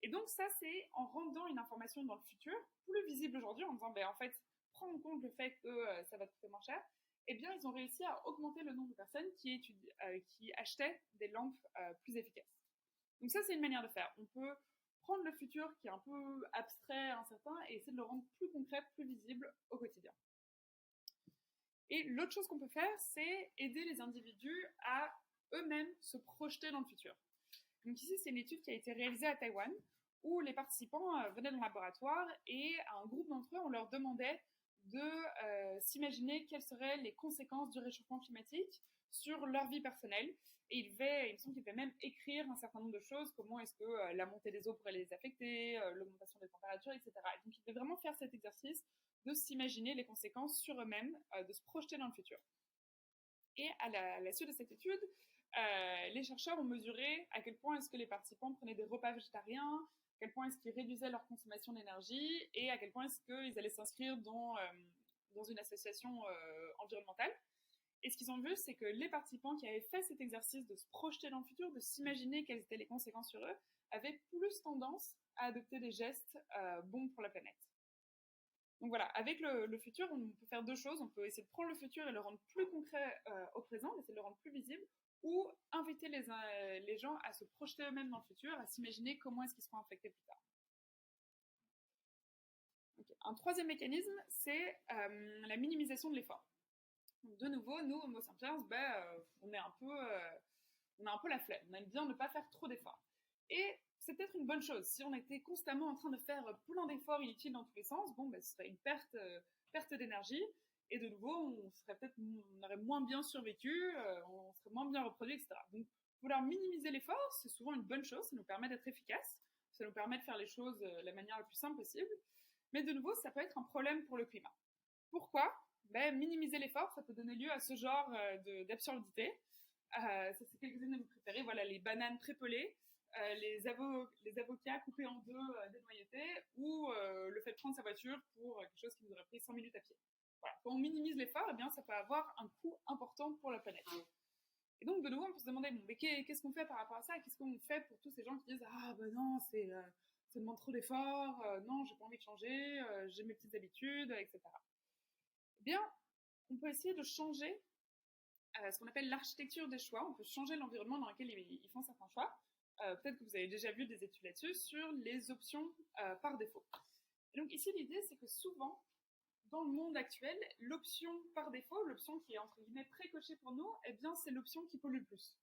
[SPEAKER 2] Et donc, ça, c'est en rendant une information dans le futur plus visible aujourd'hui, en disant, en fait, prendre en compte le fait que ça va coûter moins cher, eh bien, ils ont réussi à augmenter le nombre de personnes qui achetaient des lampes plus efficaces. Donc ça, c'est une manière de faire. On peut prendre le futur qui est un peu abstrait, incertain, et essayer de le rendre plus concret, plus visible au quotidien. Et l'autre chose qu'on peut faire, c'est aider les individus à eux-mêmes se projeter dans le futur. Donc ici, c'est une étude qui a été réalisée à Taïwan, où les participants venaient dans le laboratoire et à un groupe d'entre eux, on leur demandait de s'imaginer quelles seraient les conséquences du réchauffement climatique sur leur vie personnelle. Et il me semble qu'ils devaient même écrire un certain nombre de choses, comment est-ce que la montée des eaux pourrait les affecter, l'augmentation des températures, etc. Et donc ils devaient vraiment faire cet exercice de s'imaginer les conséquences sur eux-mêmes, de se projeter dans le futur. Et à la suite de cette étude, les chercheurs ont mesuré à quel point est-ce que les participants prenaient des repas végétariens, à quel point est-ce qu'ils réduisaient leur consommation d'énergie et à quel point est-ce qu'ils allaient s'inscrire dans une association environnementale. Et ce qu'ils ont vu, c'est que les participants qui avaient fait cet exercice de se projeter dans le futur, de s'imaginer quelles étaient les conséquences sur eux, avaient plus tendance à adopter des gestes bons pour la planète. Donc voilà, avec le futur, on peut faire deux choses. On peut essayer de prendre le futur et le rendre plus concret au présent, essayer de le rendre plus visible, ou inviter les gens à se projeter eux-mêmes dans le futur, à s'imaginer comment est-ce qu'ils seront affectés plus tard. Donc Un troisième mécanisme, c'est la minimisation de l'effort. Donc, de nouveau, nous, Homo sapiens, on a un peu la flemme. On aime bien ne pas faire trop d'efforts. Et c'est peut-être une bonne chose. Si on était constamment en train de faire plein d'efforts inutiles dans tous les sens, ce serait une perte d'énergie. Et de nouveau, on aurait moins bien survécu, on serait moins bien reproduit, etc. Donc, vouloir minimiser l'effort, c'est souvent une bonne chose. Ça nous permet d'être efficaces. Ça nous permet de faire les choses de la manière la plus simple possible. Mais de nouveau, ça peut être un problème pour le climat. Pourquoi ? Minimiser l'effort, ça peut donner lieu à ce genre d'absurdité. Ça, c'est quelques-unes de mes préférées. Voilà, les bananes prépelées, les avocats coupés en deux, dénoyautés, ou le fait de prendre sa voiture pour quelque chose qui nous aurait pris 5 minutes à pied. Voilà. Quand on minimise l'effort, ça peut avoir un coût important pour la planète. Et donc, de nouveau, on peut se demander, mais qu'est-ce qu'on fait par rapport à ça ? Qu'est-ce qu'on fait pour tous ces gens qui disent « Ah, non, c'est demande trop d'efforts, non, j'ai pas envie de changer, j'ai mes petites habitudes, etc. » Eh bien, on peut essayer de changer ce qu'on appelle l'architecture des choix. On peut changer l'environnement dans lequel ils font certains choix. Peut-être que vous avez déjà vu des études là-dessus sur les options par défaut. Et donc ici, l'idée, c'est que souvent, dans le monde actuel, l'option par défaut, l'option qui est entre guillemets précochée pour nous, c'est l'option qui pollue le plus.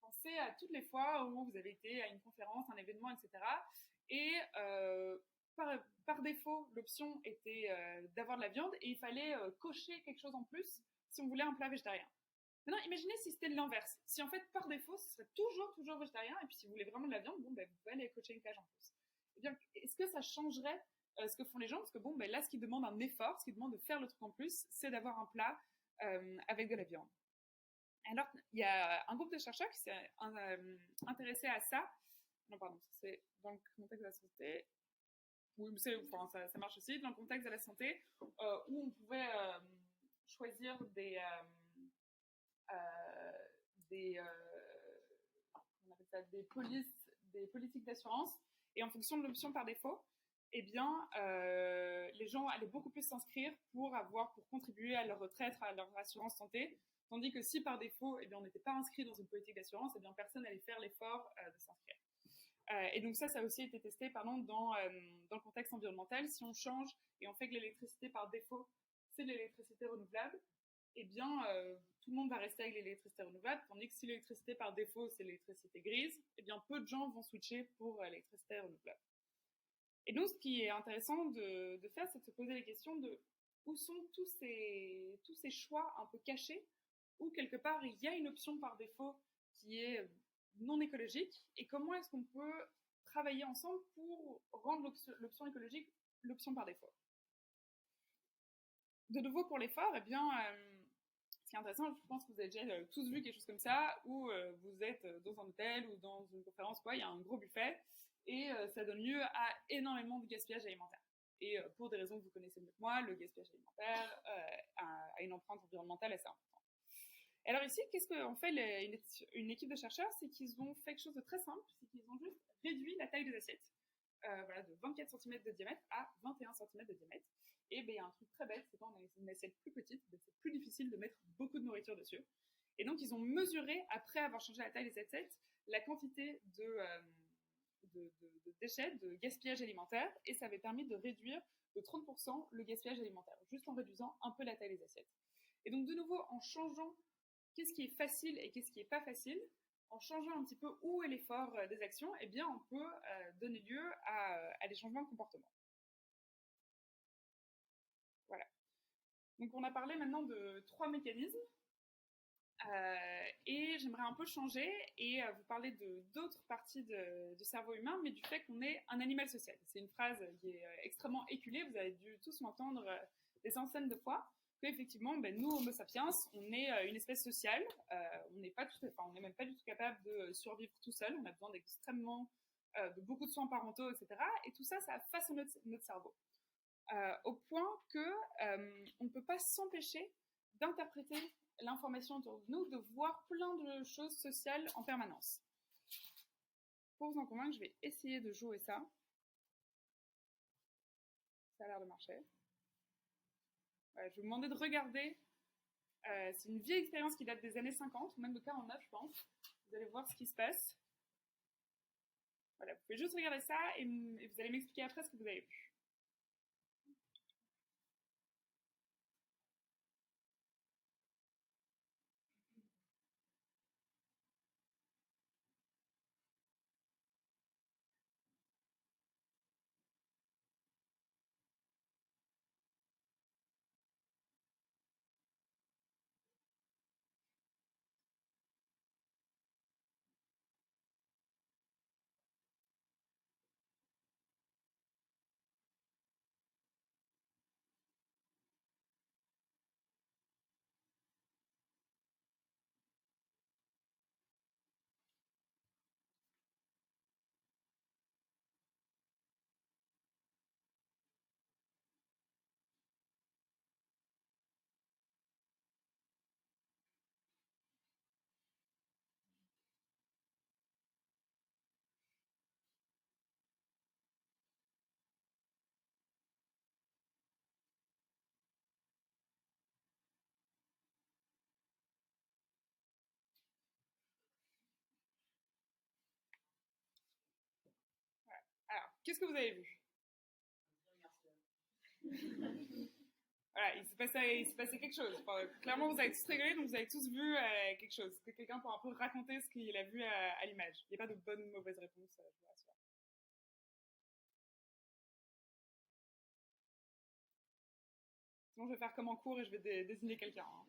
[SPEAKER 2] Pensez à toutes les fois où vous avez été à une conférence, un événement, etc. Et par défaut, l'option était d'avoir de la viande et il fallait cocher quelque chose en plus si on voulait un plat végétarien. Maintenant, imaginez si c'était l'inverse. Si en fait, par défaut, ce serait toujours végétarien et puis si vous voulez vraiment de la viande, vous pouvez aller cocher une cage en plus. Eh bien, est-ce que ça changerait ce que font les gens ? Parce que là, ce qui demande un effort, ce qui demande de faire le truc en plus, c'est d'avoir un plat avec de la viande. Alors, il y a un groupe de chercheurs qui s'est intéressé à ça. Non, pardon, c'est dans le contexte de la santé. Oui, ça marche aussi dans le contexte de la santé, où on pouvait choisir des politiques d'assurance, et en fonction de l'option par défaut, les gens allaient beaucoup plus s'inscrire pour contribuer à leur retraite, à leur assurance santé, tandis que si par défaut, on n'était pas inscrit dans une politique d'assurance, personne n'allait faire l'effort de s'inscrire. Et donc ça a aussi été testé dans le contexte environnemental. Si on change et on fait que l'électricité par défaut, c'est de l'électricité renouvelable, tout le monde va rester avec l'électricité renouvelable, tandis que si l'électricité par défaut, c'est l'électricité grise, peu de gens vont switcher pour l'électricité renouvelable. Et donc, ce qui est intéressant de faire, c'est de se poser les questions de où sont tous ces choix un peu cachés, où quelque part, il y a une option par défaut qui est non écologique, et comment est-ce qu'on peut travailler ensemble pour rendre l'option écologique l'option par défaut. De nouveau, pour l'effort, ce qui est intéressant, je pense que vous avez déjà tous vu quelque chose comme ça, où vous êtes dans un hôtel ou dans une conférence, il y a un gros buffet, et ça donne lieu à énormément de gaspillage alimentaire. Et pour des raisons que vous connaissez mieux que moi, le gaspillage alimentaire a une empreinte environnementale assez importante. Alors ici, qu'est-ce qu'ont fait une équipe de chercheurs ? C'est qu'ils ont fait quelque chose de très simple, c'est qu'ils ont juste réduit la taille des assiettes, de 24 cm de diamètre à 21 cm de diamètre. Et il y a un truc très bête, c'est quand on a une assiette plus petite, c'est plus difficile de mettre beaucoup de nourriture dessus. Et donc ils ont mesuré, après avoir changé la taille des assiettes, la quantité de déchets, de gaspillage alimentaire, et ça avait permis de réduire de 30% le gaspillage alimentaire, juste en réduisant un peu la taille des assiettes. Et donc de nouveau, en changeant qu'est-ce qui est facile et qu'est-ce qui n'est pas facile, en changeant un petit peu où est l'effort des actions, on peut donner lieu à des changements de comportement. Voilà. Donc on a parlé maintenant de 3 mécanismes, et j'aimerais un peu changer et vous parler d'autres parties du cerveau humain, mais du fait qu'on est un animal social. C'est une phrase qui est extrêmement éculée, vous avez dû tous m'entendre des centaines de fois, qu'effectivement, nous, Homo sapiens, on est une espèce sociale, on n'est même pas du tout capable de survivre tout seul, on a besoin de beaucoup de soins parentaux, etc. Et tout ça, ça façonne notre cerveau. Au point qu'on ne peut pas s'empêcher d'interpréter l'information autour de nous, de voir plein de choses sociales en permanence. Pour vous en convaincre, je vais essayer de jouer ça. Ça a l'air de marcher. Je vais vous demander de regarder. C'est une vieille expérience qui date des années 50, ou même de 49, je pense. Vous allez voir ce qui se passe. Voilà, vous pouvez juste regarder ça et vous allez m'expliquer après ce que vous avez vu. Alors, qu'est-ce que vous avez vu? Voilà, il s'est passé quelque chose. Enfin, clairement, vous avez tous rigolé, donc vous avez tous vu quelque chose. Est-ce que quelqu'un peut un peu raconter ce qu'il a vu à l'image? Il n'y a pas de bonne ou mauvaise réponse, je vous rassure. Sinon, je vais faire comme en cours et je vais désigner quelqu'un. Hein.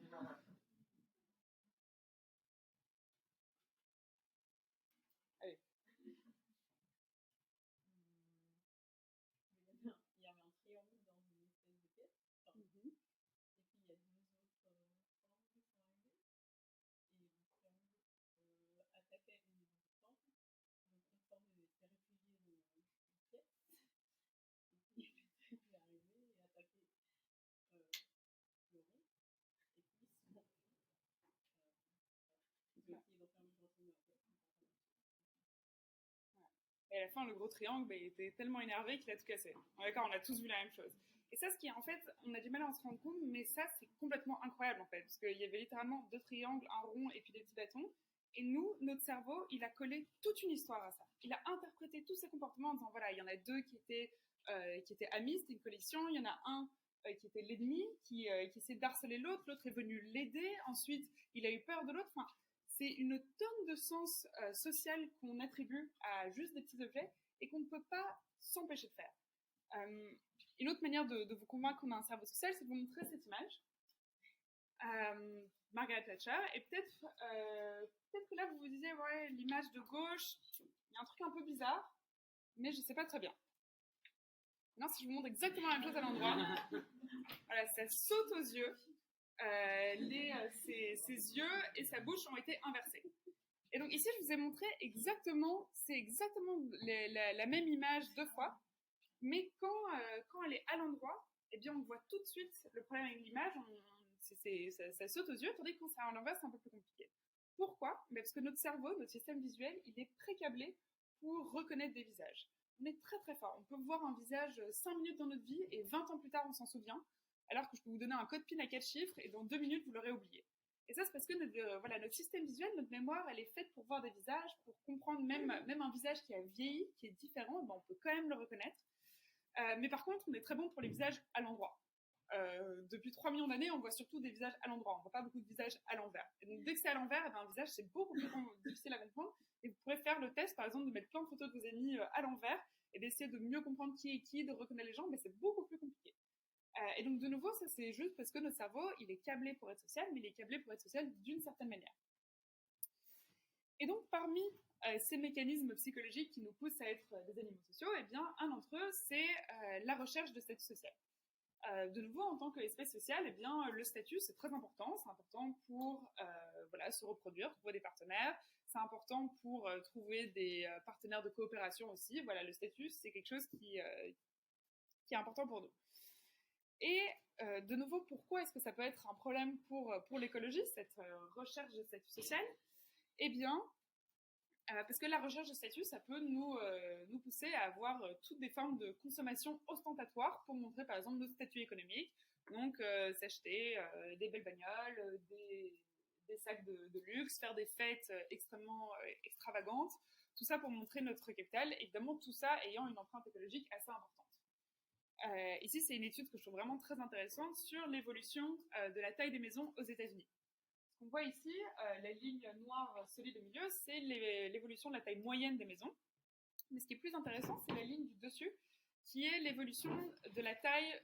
[SPEAKER 2] Allez.
[SPEAKER 4] Il y avait un triangle dans une espèce de pièce. Enfin, et puis il y a deux autres formes qui sont arrivées. Et le triangle attaquait une des autres formes. L'autre forme était réfugiée dans une pièce. Et puis il est arrivé et attaqué le rond. Et puis ils sont. Ils ont essayé d'enfermer le retourner en pièce.
[SPEAKER 2] Et à la fin, le gros triangle, il était tellement énervé qu'il a tout cassé. D'accord, on a tous vu la même chose. Et ça, ce qui est en fait, on a du mal à en se rendre compte, mais ça, c'est complètement incroyable en fait, parce qu'il y avait littéralement deux triangles, un rond et puis des petits bâtons. Et nous, notre cerveau, il a collé toute une histoire à ça. Il a interprété tous ces comportements en disant, voilà, il y en a deux qui étaient amis, c'était une collision, il y en a un qui était l'ennemi, qui essayait d'harceler l'autre, l'autre est venu l'aider, ensuite, il a eu peur de l'autre. Enfin, c'est une tonne de sens social qu'on attribue à juste des petits objets et qu'on ne peut pas s'empêcher de faire. Une autre manière de vous convaincre qu'on a un cerveau social, c'est de vous montrer cette image. Margaret Thatcher, et peut-être que là vous vous disiez, ouais, l'image de gauche, il y a un truc un peu bizarre, mais je ne sais pas très bien. Non, si je vous montre exactement la même chose à l'endroit, voilà, ça saute aux yeux. Ses yeux et sa bouche ont été inversés. Et donc ici, je vous ai montré c'est exactement la même image deux fois, mais quand elle est à l'endroit, eh bien, on voit tout de suite le problème avec l'image, ça saute aux yeux, tandis que quand c'est à l'envers, c'est un peu plus compliqué. Pourquoi? Parce que notre cerveau, notre système visuel, il est précablé pour reconnaître des visages. On est très très fort. On peut voir un visage 5 minutes dans notre vie et 20 ans plus tard, on s'en souvient. Alors que je peux vous donner un code PIN à 4 chiffres et dans 2 minutes, vous l'aurez oublié. Et ça, c'est parce que notre système visuel, notre mémoire, elle est faite pour voir des visages, pour comprendre même un visage qui a vieilli, qui est différent, on peut quand même le reconnaître. Mais par contre, on est très bon pour les visages à l'endroit. Depuis 3 millions d'années, on voit surtout des visages à l'endroit. On ne voit pas beaucoup de visages à l'envers. Et donc, dès que c'est à l'envers, un visage, c'est beaucoup plus difficile à comprendre. Et vous pourrez faire le test, par exemple, de mettre plein de photos de vos amis à l'envers et d'essayer de mieux comprendre qui est qui, de reconnaître les gens, mais c'est beaucoup plus compliqué. Et donc, de nouveau, ça c'est juste parce que notre cerveau, il est câblé pour être social, mais il est câblé pour être social d'une certaine manière. Et donc, parmi ces mécanismes psychologiques qui nous poussent à être des animaux sociaux, eh bien, un d'entre eux, c'est la recherche de statut social. De nouveau, en tant qu'espèce sociale, eh bien, le statut, c'est très important. C'est important pour se reproduire, trouver des partenaires. C'est important pour trouver des partenaires de coopération aussi. Voilà, le statut, c'est quelque chose qui est important pour nous. Et de nouveau, pourquoi est-ce que ça peut être un problème pour l'écologie, cette recherche de statut social? Eh bien, parce que la recherche de statut, ça peut nous pousser à avoir toutes des formes de consommation ostentatoire pour montrer, par exemple, notre statut économique. Donc, s'acheter des belles bagnoles, des sacs de luxe, faire des fêtes extrêmement extravagantes. Tout ça pour montrer notre capital. Évidemment, tout ça ayant une empreinte écologique assez importante. Ici, c'est une étude que je trouve vraiment très intéressante sur l'évolution de la taille des maisons aux États-Unis. Ce qu'on voit ici, la ligne noire solide au milieu, c'est l'évolution de la taille moyenne des maisons. Mais ce qui est plus intéressant, c'est la ligne du dessus, qui est l'évolution de la taille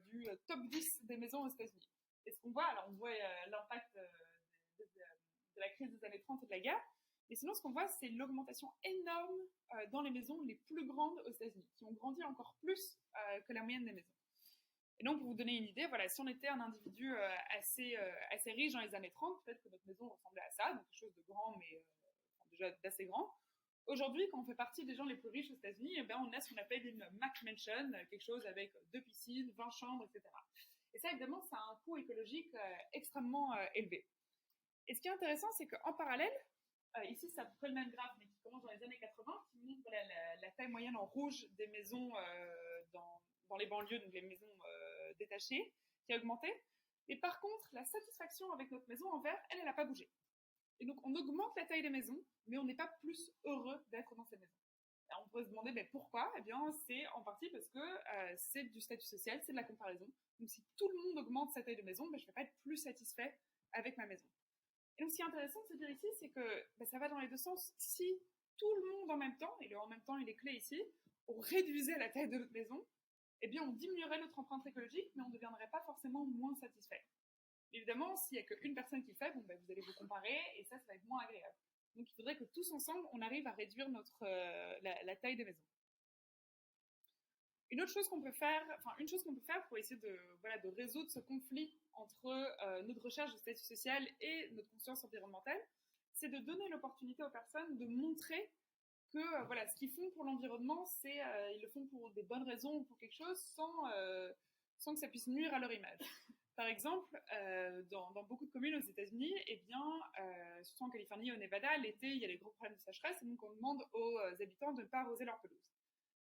[SPEAKER 2] du top 10 des maisons aux États-Unis. Et ce qu'on voit, alors on voit l'impact de la crise des années 30 et de la guerre, mais sinon, ce qu'on voit, c'est l'augmentation énorme dans les maisons les plus grandes aux États-Unis, qui ont grandi encore plus que la moyenne des maisons. Et donc, pour vous donner une idée, voilà, si on était un individu assez riche dans les années 30, peut-être que notre maison ressemblait à ça, donc quelque chose de grand, mais déjà d'assez grand. Aujourd'hui, quand on fait partie des gens les plus riches aux États-Unis, eh bien, on a ce qu'on appelle une McMansion, quelque chose avec 2 piscines, 20 chambres, etc. Et ça, évidemment, ça a un coût écologique extrêmement élevé. Et ce qui est intéressant, c'est qu'en parallèle, ici, c'est à peu près le même graphe, mais qui commence dans les années 80, qui montre la taille moyenne en rouge des maisons dans les banlieues, donc les maisons détachées, qui a augmenté. Et par contre, la satisfaction avec notre maison en vert, elle n'a pas bougé. Et donc, on augmente la taille des maisons, mais on n'est pas plus heureux d'être dans ces maisons. On pourrait se demander pourquoi. Eh bien, c'est en partie parce que c'est du statut social, c'est de la comparaison. Donc, si tout le monde augmente sa taille de maison, je ne vais pas être plus satisfait avec ma maison. Et donc, ce qui est intéressant de se dire ici, c'est que ça va dans les deux sens. Si tout le monde en même temps, et le en même temps, il est clé ici, on réduisait la taille de notre maison, eh bien, on diminuerait notre empreinte écologique, mais on ne deviendrait pas forcément moins satisfait. Évidemment, s'il n'y a qu'une personne qui le fait, vous allez vous comparer, et ça va être moins agréable. Donc, il faudrait que tous ensemble, on arrive à réduire la taille des maisons. Une chose qu'on peut faire pour essayer de résoudre ce conflit entre notre recherche de statut social et notre conscience environnementale, c'est de donner l'opportunité aux personnes de montrer que ce qu'ils font pour l'environnement, ils le font pour des bonnes raisons ou pour quelque chose sans que ça puisse nuire à leur image. Par exemple, dans beaucoup de communes aux États-Unis, surtout en Californie et au Nevada, l'été, il y a les gros problèmes de sécheresse, et donc on demande aux habitants de ne pas arroser leur pelouse.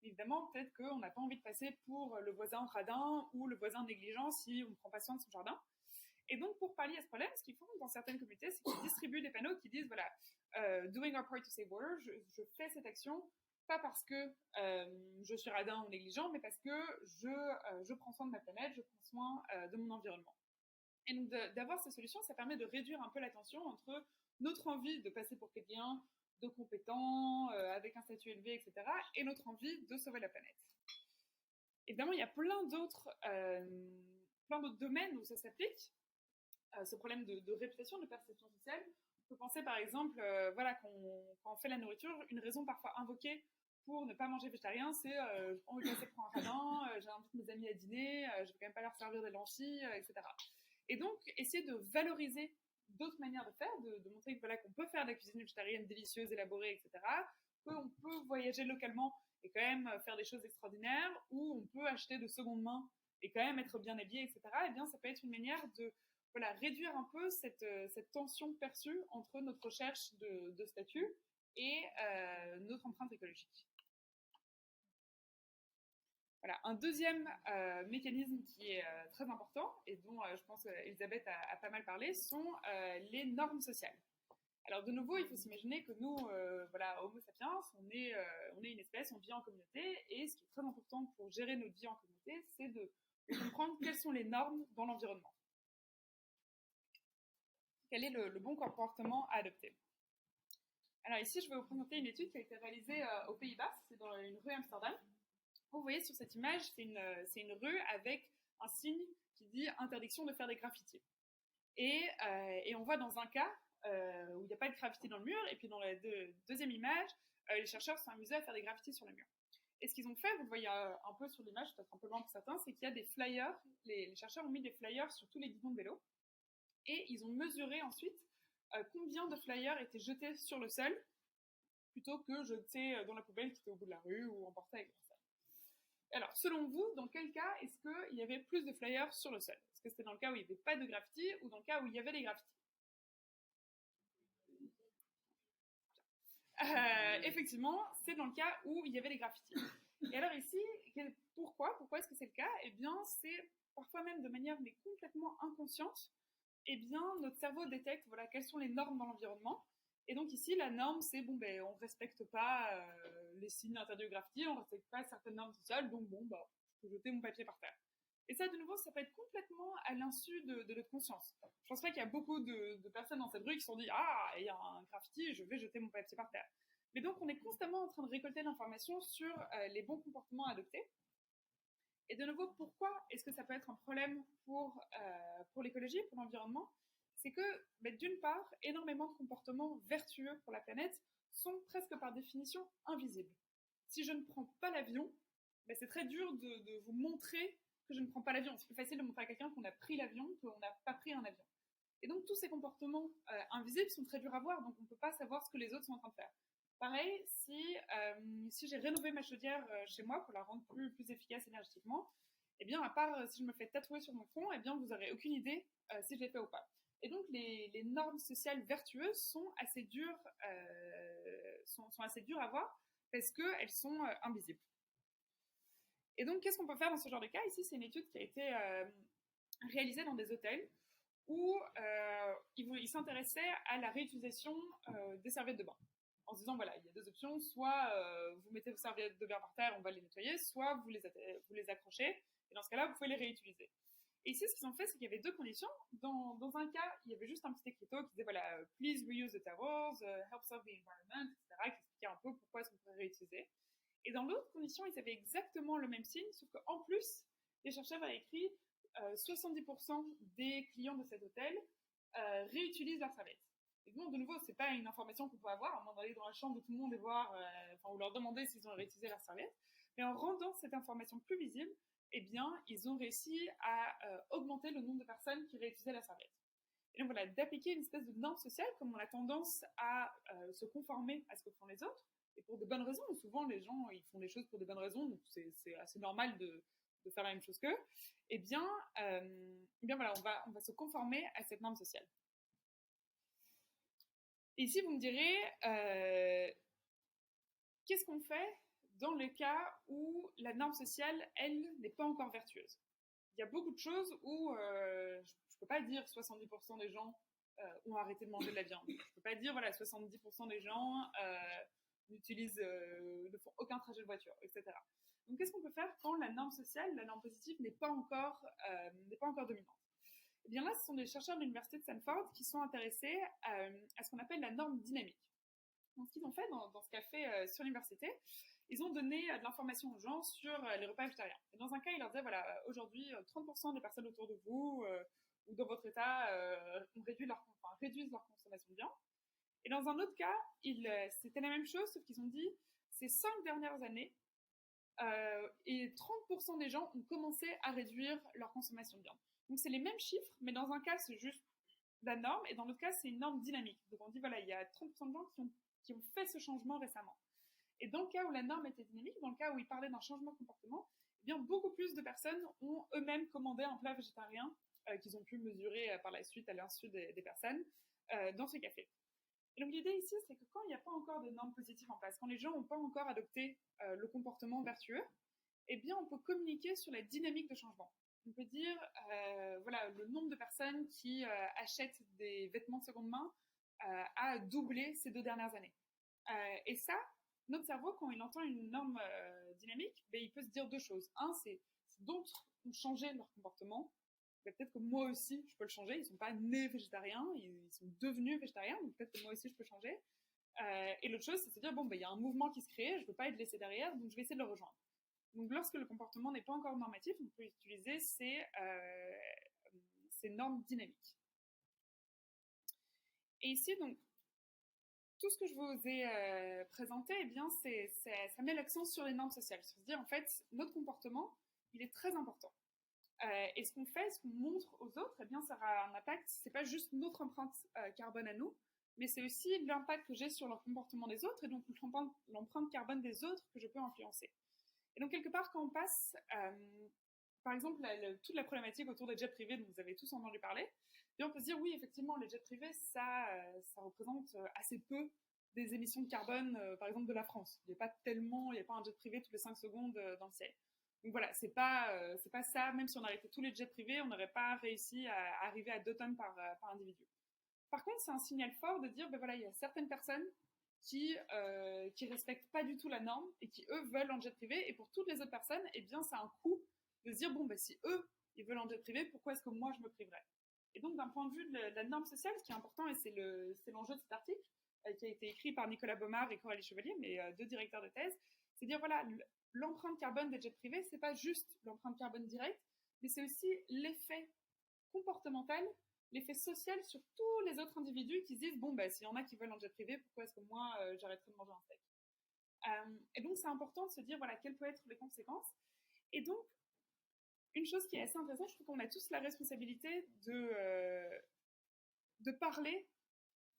[SPEAKER 2] Évidemment, peut-être qu'on n'a pas envie de passer pour le voisin radin ou le voisin négligent si on ne prend pas soin de son jardin. Et donc, pour pallier à ce problème, ce qu'ils font dans certaines communautés, c'est qu'ils distribuent des panneaux qui disent, doing our part to save water, je fais cette action, pas parce que je suis radin ou négligent, mais parce que je prends soin de ma planète, je prends soin de mon environnement. Et donc, d'avoir ces solutions, ça permet de réduire un peu la tension entre notre envie de passer pour quelqu'un de compétent, avec un statut élevé, etc., et notre envie de sauver la planète. Évidemment, il y a plein d'autres domaines où ça s'applique, ce problème de réputation, de perception sociale. On peut penser par exemple, quand on fait la nourriture, une raison parfois invoquée pour ne pas manger végétarien, c'est j'ai pas envie de passer pour un radin, j'invite mes amis à dîner, je vais quand même pas leur servir des lentilles, etc. Et donc, essayer de valoriser d'autres manières de faire, de montrer qu'on peut faire de la cuisine végétarienne délicieuse, élaborée, etc., qu'on peut voyager localement et quand même faire des choses extraordinaires, ou on peut acheter de seconde main et quand même être bien habillé, etc., eh bien, ça peut être une manière de réduire un peu cette tension perçue entre notre recherche de statut et notre empreinte écologique. Voilà. Un deuxième mécanisme qui est très important et dont je pense qu'Elisabeth a pas mal parlé sont les normes sociales. Alors de nouveau, il faut s'imaginer que nous, Homo sapiens, on est une espèce, on vit en communauté, et ce qui est très important pour gérer notre vie en communauté, c'est de comprendre quelles sont les normes dans l'environnement. Quel est le bon comportement à adopter. Alors ici, je vais vous présenter une étude qui a été réalisée aux Pays-Bas, c'est dans une rue Amsterdam. Vous voyez sur cette image, c'est une rue avec un signe qui dit « interdiction de faire des graffitis ». Et on voit dans un cas où il n'y a pas de graffiti dans le mur, et puis dans la deuxième image, les chercheurs se sont amusés à faire des graffitis sur le mur. Et ce qu'ils ont fait, vous le voyez un peu sur l'image, peut-être un peu loin pour certains, c'est qu'il y a des flyers, les chercheurs ont mis des flyers sur tous les guidons de vélo, et ils ont mesuré ensuite combien de flyers étaient jetés sur le sol, plutôt que jetés dans la poubelle qui était au bout de la rue ou emportés avec leur sac. Alors, selon vous, dans quel cas est-ce qu'il y avait plus de flyers sur le sol? Est-ce que c'était dans le cas où il n'y avait pas de graffiti ou dans le cas où il y avait des graffitis? Effectivement, c'est dans le cas où il y avait des graffitis. Et alors ici, pourquoi est-ce que c'est le cas? Eh bien, c'est parfois même de manière mais complètement inconsciente, eh bien, notre cerveau détecte quelles sont les normes dans l'environnement. Et donc ici, la norme, c'est on ne respecte pas les signes interdits au graffiti, on ne respecte pas certaines normes sociales, donc je peux jeter mon papier par terre. Et ça, de nouveau, ça peut être complètement à l'insu de notre conscience. Je pense pas qu'il y a beaucoup de personnes dans cette rue qui se sont dit « Ah, il y a un graffiti, je vais jeter mon papier par terre ». Mais donc, on est constamment en train de récolter l'information sur les bons comportements à adopter. Et de nouveau, pourquoi est-ce que ça peut être un problème pour l'écologie, pour l'environnement? C'est que, d'une part, énormément de comportements vertueux pour la planète sont presque par définition invisibles. Si je ne prends pas l'avion, c'est très dur de vous montrer que je ne prends pas l'avion. C'est plus facile de montrer à quelqu'un qu'on a pris l'avion qu'on n'a pas pris un avion. Et donc, tous ces comportements invisibles sont très durs à voir, donc on ne peut pas savoir ce que les autres sont en train de faire. Pareil, si j'ai rénové ma chaudière chez moi pour la rendre plus efficace énergétiquement, eh bien, à part si je me fais tatouer sur mon front, eh bien, vous n'aurez aucune idée si je l'ai fait ou pas. Et donc, les normes sociales vertueuses sont assez dures, sont assez dures à voir parce qu'elles sont invisibles. Et donc, qu'est-ce qu'on peut faire dans ce genre de cas? Ici, c'est une étude qui a été réalisée dans des hôtels où ils s'intéressaient à la réutilisation des serviettes de bain. en se disant, voilà, il y a deux options, soit vous mettez vos serviettes de bain par terre, on va les nettoyer, soit vous les accrochez, et dans ce cas-là, vous pouvez les réutiliser. Et ici, ce qu'ils ont fait, c'est qu'il y avait deux conditions. Dans un cas, il y avait juste un petit écriteau qui disait, voilà, please reuse the towels, help serve the environment, etc., qui expliquait un peu pourquoi est-ce qu'on pourrait réutiliser. Et dans l'autre condition, ils avaient exactement le même signe, sauf qu'en plus, les chercheurs avaient écrit 70% des clients de cet hôtel réutilisent leurs serviettes. Et donc, de nouveau, c'est pas une information qu'on peut avoir, à moins d'aller dans la chambre de tout le monde et voir, ou leur demander s'ils ont réutilisé leurs serviettes. Mais en rendant cette information plus visible, eh bien, ils ont réussi à augmenter le nombre de personnes qui réutilisaient la serviette. Et donc voilà, d'appliquer une espèce de norme sociale, comme on a tendance à se conformer à ce que font les autres, et pour de bonnes raisons. Souvent, les gens, ils font des choses pour de bonnes raisons, donc c'est assez normal de faire la même chose qu'eux. Eh bien voilà, on va se conformer à cette norme sociale. Et ici, vous me direz, qu'est-ce qu'on fait dans le cas où la norme sociale, elle, n'est pas encore vertueuse? Il y a beaucoup de choses où je ne peux pas dire 70% des gens ont arrêté de manger de la viande. Je ne peux pas dire, voilà, 70% des gens ne font aucun trajet de voiture, etc. Donc, qu'est-ce qu'on peut faire quand la norme sociale, la norme positive, n'est pas encore dominante? Eh bien là, ce sont des chercheurs de l'université de Stanford qui sont intéressés à ce qu'on appelle la norme dynamique. Donc, ce qu'ils ont fait dans ce café sur l'université, ils ont donné de l'information aux gens sur les repas végétariens. Et dans un cas, ils leur disaient, voilà, aujourd'hui, 30% des personnes autour de vous ou dans votre état réduisent leur consommation de viande. Et dans un autre cas, c'était la même chose, sauf qu'ils ont dit, ces 5 dernières années, et 30% des gens ont commencé à réduire leur consommation de viande. Donc, c'est les mêmes chiffres, mais dans un cas, c'est juste la norme, et dans l'autre cas, c'est une norme dynamique. Donc, on dit, voilà, il y a 30% de gens qui ont fait ce changement récemment. Et dans le cas où la norme était dynamique, dans le cas où ils parlaient d'un changement de comportement, eh bien, beaucoup plus de personnes ont eux-mêmes commandé un plat végétarien qu'ils ont pu mesurer par la suite à l'insu des personnes dans ce café. Et donc l'idée ici, c'est que quand il n'y a pas encore de normes positives en place, quand les gens n'ont pas encore adopté le comportement vertueux, eh bien, on peut communiquer sur la dynamique de changement. On peut dire, voilà, le nombre de personnes qui achètent des vêtements de seconde main a doublé ces 2 dernières années. Et ça, notre cerveau, quand il entend une norme dynamique, ben, il peut se dire deux choses. Un, c'est si d'autres ont changé leur comportement, ben, peut-être que moi aussi, je peux le changer. Ils ne sont pas nés végétariens, ils sont devenus végétariens, donc peut-être que moi aussi, je peux changer. Et l'autre chose, c'est de se dire, bon, ben, il y a un mouvement qui se crée, je ne veux pas être laissé derrière, donc je vais essayer de le rejoindre. Donc, lorsque le comportement n'est pas encore normatif, on peut utiliser ces normes dynamiques. Et ici, donc, tout ce que je vous ai présenté, eh bien, ça met l'accent sur les normes sociales. Sur se dire, en fait, notre comportement, il est très important. Et ce qu'on fait, ce qu'on montre aux autres, eh bien, ça aura un impact. C'est pas juste notre empreinte carbone à nous, mais c'est aussi l'impact que j'ai sur leur comportement des autres, et donc l'empreinte carbone des autres que je peux influencer. Et donc, quelque part, quand on passe, par exemple, toute la problématique autour des jets privés, dont vous avez tous entendu parler, et on peut se dire, oui, effectivement, les jets privés, ça représente assez peu des émissions de carbone, par exemple, de la France. Il n'y a pas un jet privé toutes les 5 secondes dans le ciel. Donc voilà, c'est pas ça, même si on arrêtait tous les jets privés, on n'aurait pas réussi à arriver à 2 tonnes par individu. Par contre, c'est un signal fort de dire, ben voilà, il y a certaines personnes qui respectent pas du tout la norme et qui, eux, veulent un jet privé, et pour toutes les autres personnes, eh bien, ça a un coût de se dire, bon, ben si eux, ils veulent un jet privé, pourquoi est-ce que moi, je me priverais? Et donc, d'un point de vue de la norme sociale, ce qui est important, et c'est l'enjeu de cet article, qui a été écrit par Nicolas Baumard et Coralie Chevalier, mais 2 directeurs de thèse, c'est dire, voilà, l'empreinte carbone des jets privés, c'est pas juste l'empreinte carbone directe, mais c'est aussi l'effet comportemental, l'effet social sur tous les autres individus qui se disent, bon, bah, s'il y en a qui veulent un jet privé, pourquoi est-ce que moi, j'arrêterais de manger un steak? Et donc, c'est important de se dire, voilà, quelles peuvent être les conséquences. Et donc, une chose qui est assez intéressante, je trouve qu'on a tous la responsabilité de parler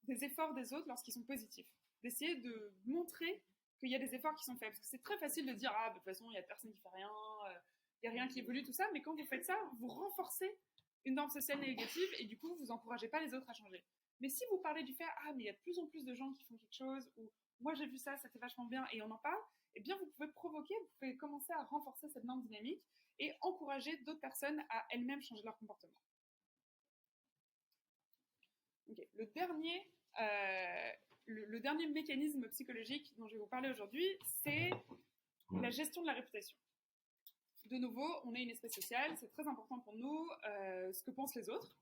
[SPEAKER 2] des efforts des autres lorsqu'ils sont positifs. D'essayer de montrer qu'il y a des efforts qui sont faits. Parce que c'est très facile de dire, ah, de toute façon, il n'y a personne qui fait rien, il n'y a rien qui évolue, tout ça. Mais quand vous faites ça, vous renforcez une norme sociale négative et du coup, vous n'encouragez pas les autres à changer. Mais si vous parlez du fait, ah, mais il y a de plus en plus de gens qui font quelque chose, ou moi j'ai vu ça, ça fait vachement bien, et on en parle, eh bien, vous pouvez commencer à renforcer cette norme dynamique et encourager d'autres personnes à elles-mêmes changer leur comportement. Okay. Le le dernier mécanisme psychologique dont je vais vous parler aujourd'hui, c'est la gestion de la réputation. De nouveau, on est une espèce sociale, c'est très important pour nous ce que pensent les autres,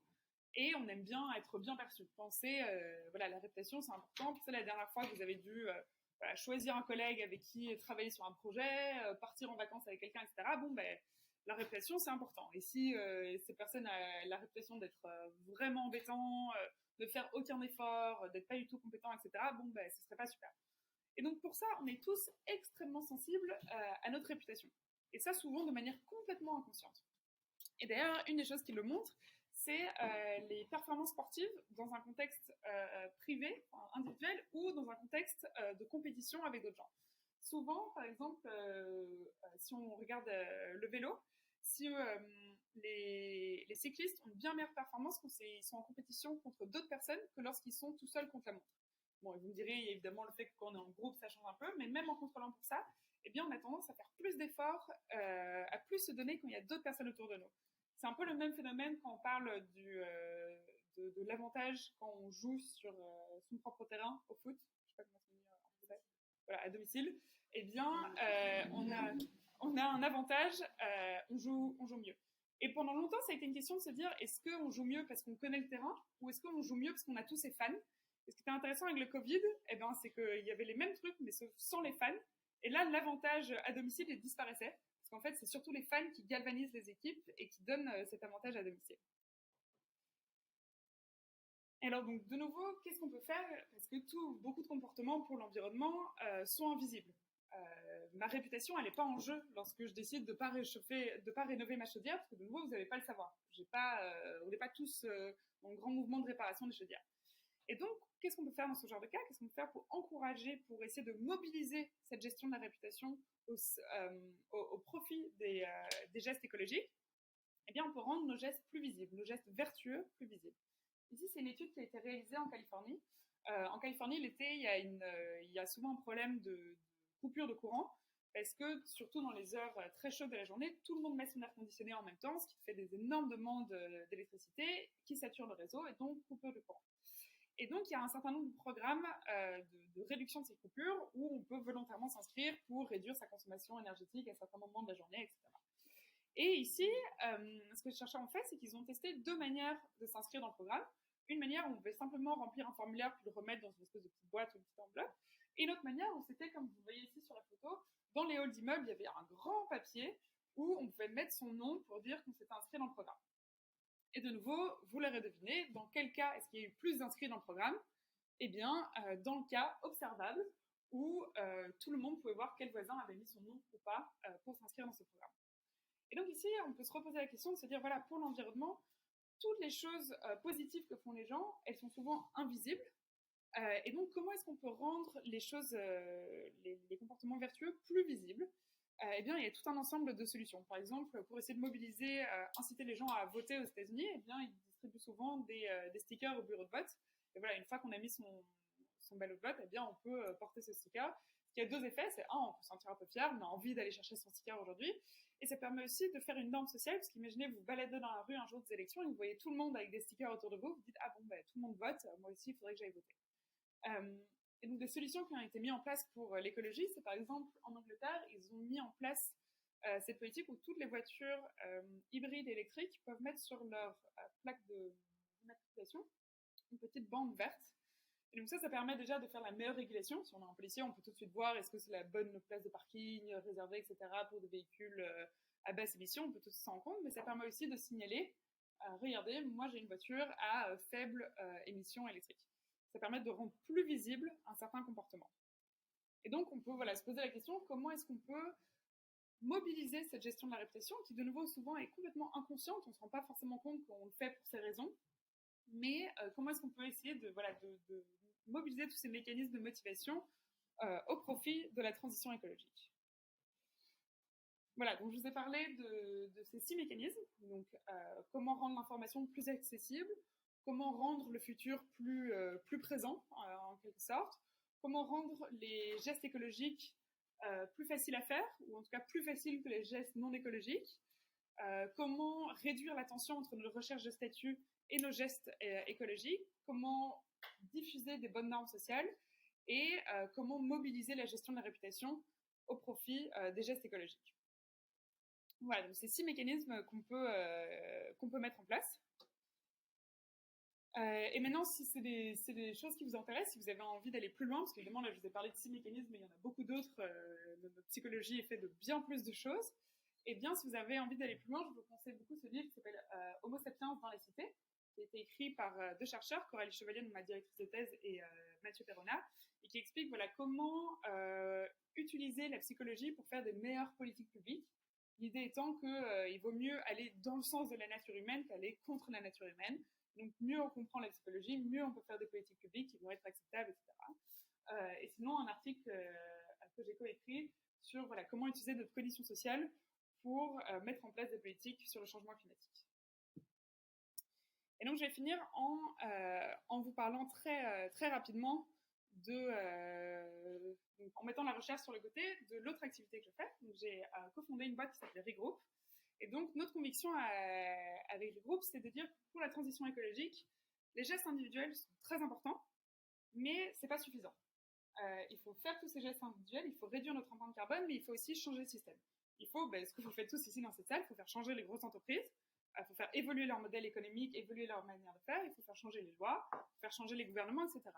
[SPEAKER 2] et on aime bien être bien perçu. Penser, la réputation, c'est important. Pour ça, la dernière fois que vous avez dû choisir un collègue avec qui travailler sur un projet, partir en vacances avec quelqu'un, etc., la réputation, c'est important. Et si cette personne a la réputation d'être vraiment embêtant, de faire aucun effort, d'être pas du tout compétent, etc., ce serait pas super. Et donc, pour ça, on est tous extrêmement sensibles à notre réputation. Et ça, souvent, de manière complètement inconsciente. Et d'ailleurs, une des choses qui le montre, c'est les performances sportives dans un contexte privé, individuel, ou dans un contexte de compétition avec d'autres gens. Souvent, par exemple, si on regarde le vélo, si les cyclistes ont une bien meilleure performance quand ils sont en compétition contre d'autres personnes que lorsqu'ils sont tout seuls contre la montre. Bon, vous me direz, évidemment, le fait que quand on est en groupe, ça change un peu, mais même en contrôlant pour ça, eh bien, on a tendance à faire plus d'efforts, à plus se donner quand il y a d'autres personnes autour de nous. C'est un peu le même phénomène quand on parle de l'avantage quand on joue sur son propre terrain au foot. Je sais pas comment ça se dit en français. Voilà, à domicile. Eh bien, on a un avantage, on joue mieux. Et pendant longtemps, ça a été une question de se dire, est-ce qu'on joue mieux parce qu'on connaît le terrain, ou est-ce qu'on joue mieux parce qu'on a tous ces fans? Et ce qui était intéressant avec le Covid, c'est qu'il y avait les mêmes trucs, mais sans les fans. Et là, l'avantage à domicile, il disparaissait. Parce qu'en fait, c'est surtout les fans qui galvanisent les équipes et qui donnent cet avantage à domicile. Et alors, donc, de nouveau, qu'est-ce qu'on peut faire? Parce que beaucoup de comportements pour l'environnement sont invisibles. Ma réputation, elle n'est pas en jeu lorsque je décide de ne pas rénover ma chaudière, parce que de nouveau, vous n'allez pas le savoir. On n'est pas tous en grand mouvement de réparation des chaudières. Et donc, qu'est-ce qu'on peut faire dans ce genre de cas? Qu'est-ce qu'on peut faire pour encourager, pour essayer de mobiliser cette gestion de la réputation au profit des gestes écologiques? Eh bien, on peut rendre nos gestes plus visibles, nos gestes vertueux plus visibles. Ici, c'est une étude qui a été réalisée en Californie. En Californie, l'été, il y a souvent un problème de coupure de courant, parce que, surtout dans les heures très chaudes de la journée, tout le monde met son air conditionné en même temps, ce qui fait des énormes demandes d'électricité, qui sature le réseau, et donc coupure de courant. Et donc, il y a un certain nombre de programmes de réduction de ces coupures où on peut volontairement s'inscrire pour réduire sa consommation énergétique à certains moments de la journée, etc. Et ici, ce que les chercheurs ont fait, c'est qu'ils ont testé deux manières de s'inscrire dans le programme. Une manière où on pouvait simplement remplir un formulaire puis le remettre dans une espèce de petite boîte ou une petite enveloppe. Et une autre manière où c'était, comme vous voyez ici sur la photo, dans les halls d'immeubles, il y avait un grand papier où on pouvait mettre son nom pour dire qu'on s'était inscrit dans le programme. Et de nouveau, vous l'aurez deviné, dans quel cas est-ce qu'il y a eu plus d'inscrits dans le programme? Eh bien, dans le cas observable, où tout le monde pouvait voir quel voisin avait mis son nom ou pas pour s'inscrire dans ce programme. Et donc ici, on peut se reposer la question de se dire, voilà, pour l'environnement, toutes les choses positives que font les gens, elles sont souvent invisibles. Et donc, comment est-ce qu'on peut rendre les choses, les comportements vertueux plus visibles? Eh bien, il y a tout un ensemble de solutions. Par exemple, pour essayer de mobiliser, inciter les gens à voter aux États-Unis, eh bien, ils distribuent souvent des stickers au bureau de vote. Et voilà, une fois qu'on a mis son ballot de vote, eh bien, on peut porter ce sticker. Ce qui a deux effets, c'est on peut se sentir un peu fier, on a envie d'aller chercher son sticker aujourd'hui. Et ça permet aussi de faire une norme sociale, parce qu'imaginez, vous baladez dans la rue un jour des élections et vous voyez tout le monde avec des stickers autour de vous, vous dites, tout le monde vote, moi aussi, il faudrait que j'aille voter. Et donc, des solutions qui ont été mises en place pour l'écologie, c'est par exemple, en Angleterre, ils ont mis en place cette politique où toutes les voitures hybrides électriques peuvent mettre sur leur plaque d'immatriculation une petite bande verte. Et donc ça permet déjà de faire la meilleure régulation. Si on a un policier, on peut tout de suite voir est-ce que c'est la bonne place de parking réservée, etc. pour des véhicules à basse émission. On peut tout ça en compte, mais ça permet aussi de signaler, regardez, moi j'ai une voiture à faible émission électrique. Ça permet de rendre plus visible un certain comportement. Et donc on peut se poser la question, comment est-ce qu'on peut mobiliser cette gestion de la réputation qui de nouveau souvent est complètement inconsciente, on ne se rend pas forcément compte qu'on le fait pour ces raisons, mais comment est-ce qu'on peut essayer de mobiliser tous ces mécanismes de motivation au profit de la transition écologique. Voilà, donc je vous ai parlé de ces 6 mécanismes. Donc, comment rendre l'information plus accessible, comment rendre le futur plus présent, en quelque sorte, comment rendre les gestes écologiques plus faciles à faire, ou en tout cas plus faciles que les gestes non écologiques, comment réduire la tension entre nos recherches de statut et nos gestes écologiques, comment diffuser des bonnes normes sociales, et comment mobiliser la gestion de la réputation au profit des gestes écologiques. Voilà, donc c'est 6 mécanismes qu'on peut mettre en place. Et maintenant, si c'est des choses qui vous intéressent, si vous avez envie d'aller plus loin, parce qu'évidemment, là, je vous ai parlé de 6 mécanismes, mais il y en a beaucoup d'autres. Notre psychologie est faite de bien plus de choses. Et bien, si vous avez envie d'aller plus loin, je vous conseille beaucoup ce livre qui s'appelle Homo sapiens dans la cité, qui a été écrit par 2 chercheurs, Coralie Chevalier, ma directrice de thèse, et Mathieu Perrona, et qui explique comment utiliser la psychologie pour faire des meilleures politiques publiques. L'idée étant qu'il vaut mieux aller dans le sens de la nature humaine qu'aller contre la nature humaine. Donc, mieux on comprend la psychologie, mieux on peut faire des politiques publiques qui vont être acceptables, etc. Et sinon, un article que j'ai coécrit sur comment utiliser notre condition sociale pour mettre en place des politiques sur le changement climatique. Et donc, je vais finir en vous parlant très rapidement en mettant la recherche sur le côté de l'autre activité que je fais. Donc, j'ai cofondé une boîte qui s'appelle Regroup. Et donc, notre conviction avec Regroup, c'est de dire que pour la transition écologique, les gestes individuels sont très importants, mais ce n'est pas suffisant. Il faut faire tous ces gestes individuels, il faut réduire notre empreinte carbone, mais il faut aussi changer le système. Il faut, ce que vous faites tous ici dans cette salle, il faut faire changer les grosses entreprises, il faut faire évoluer leur modèle économique, évoluer leur manière de faire, il faut faire changer les lois, faire changer les gouvernements, etc.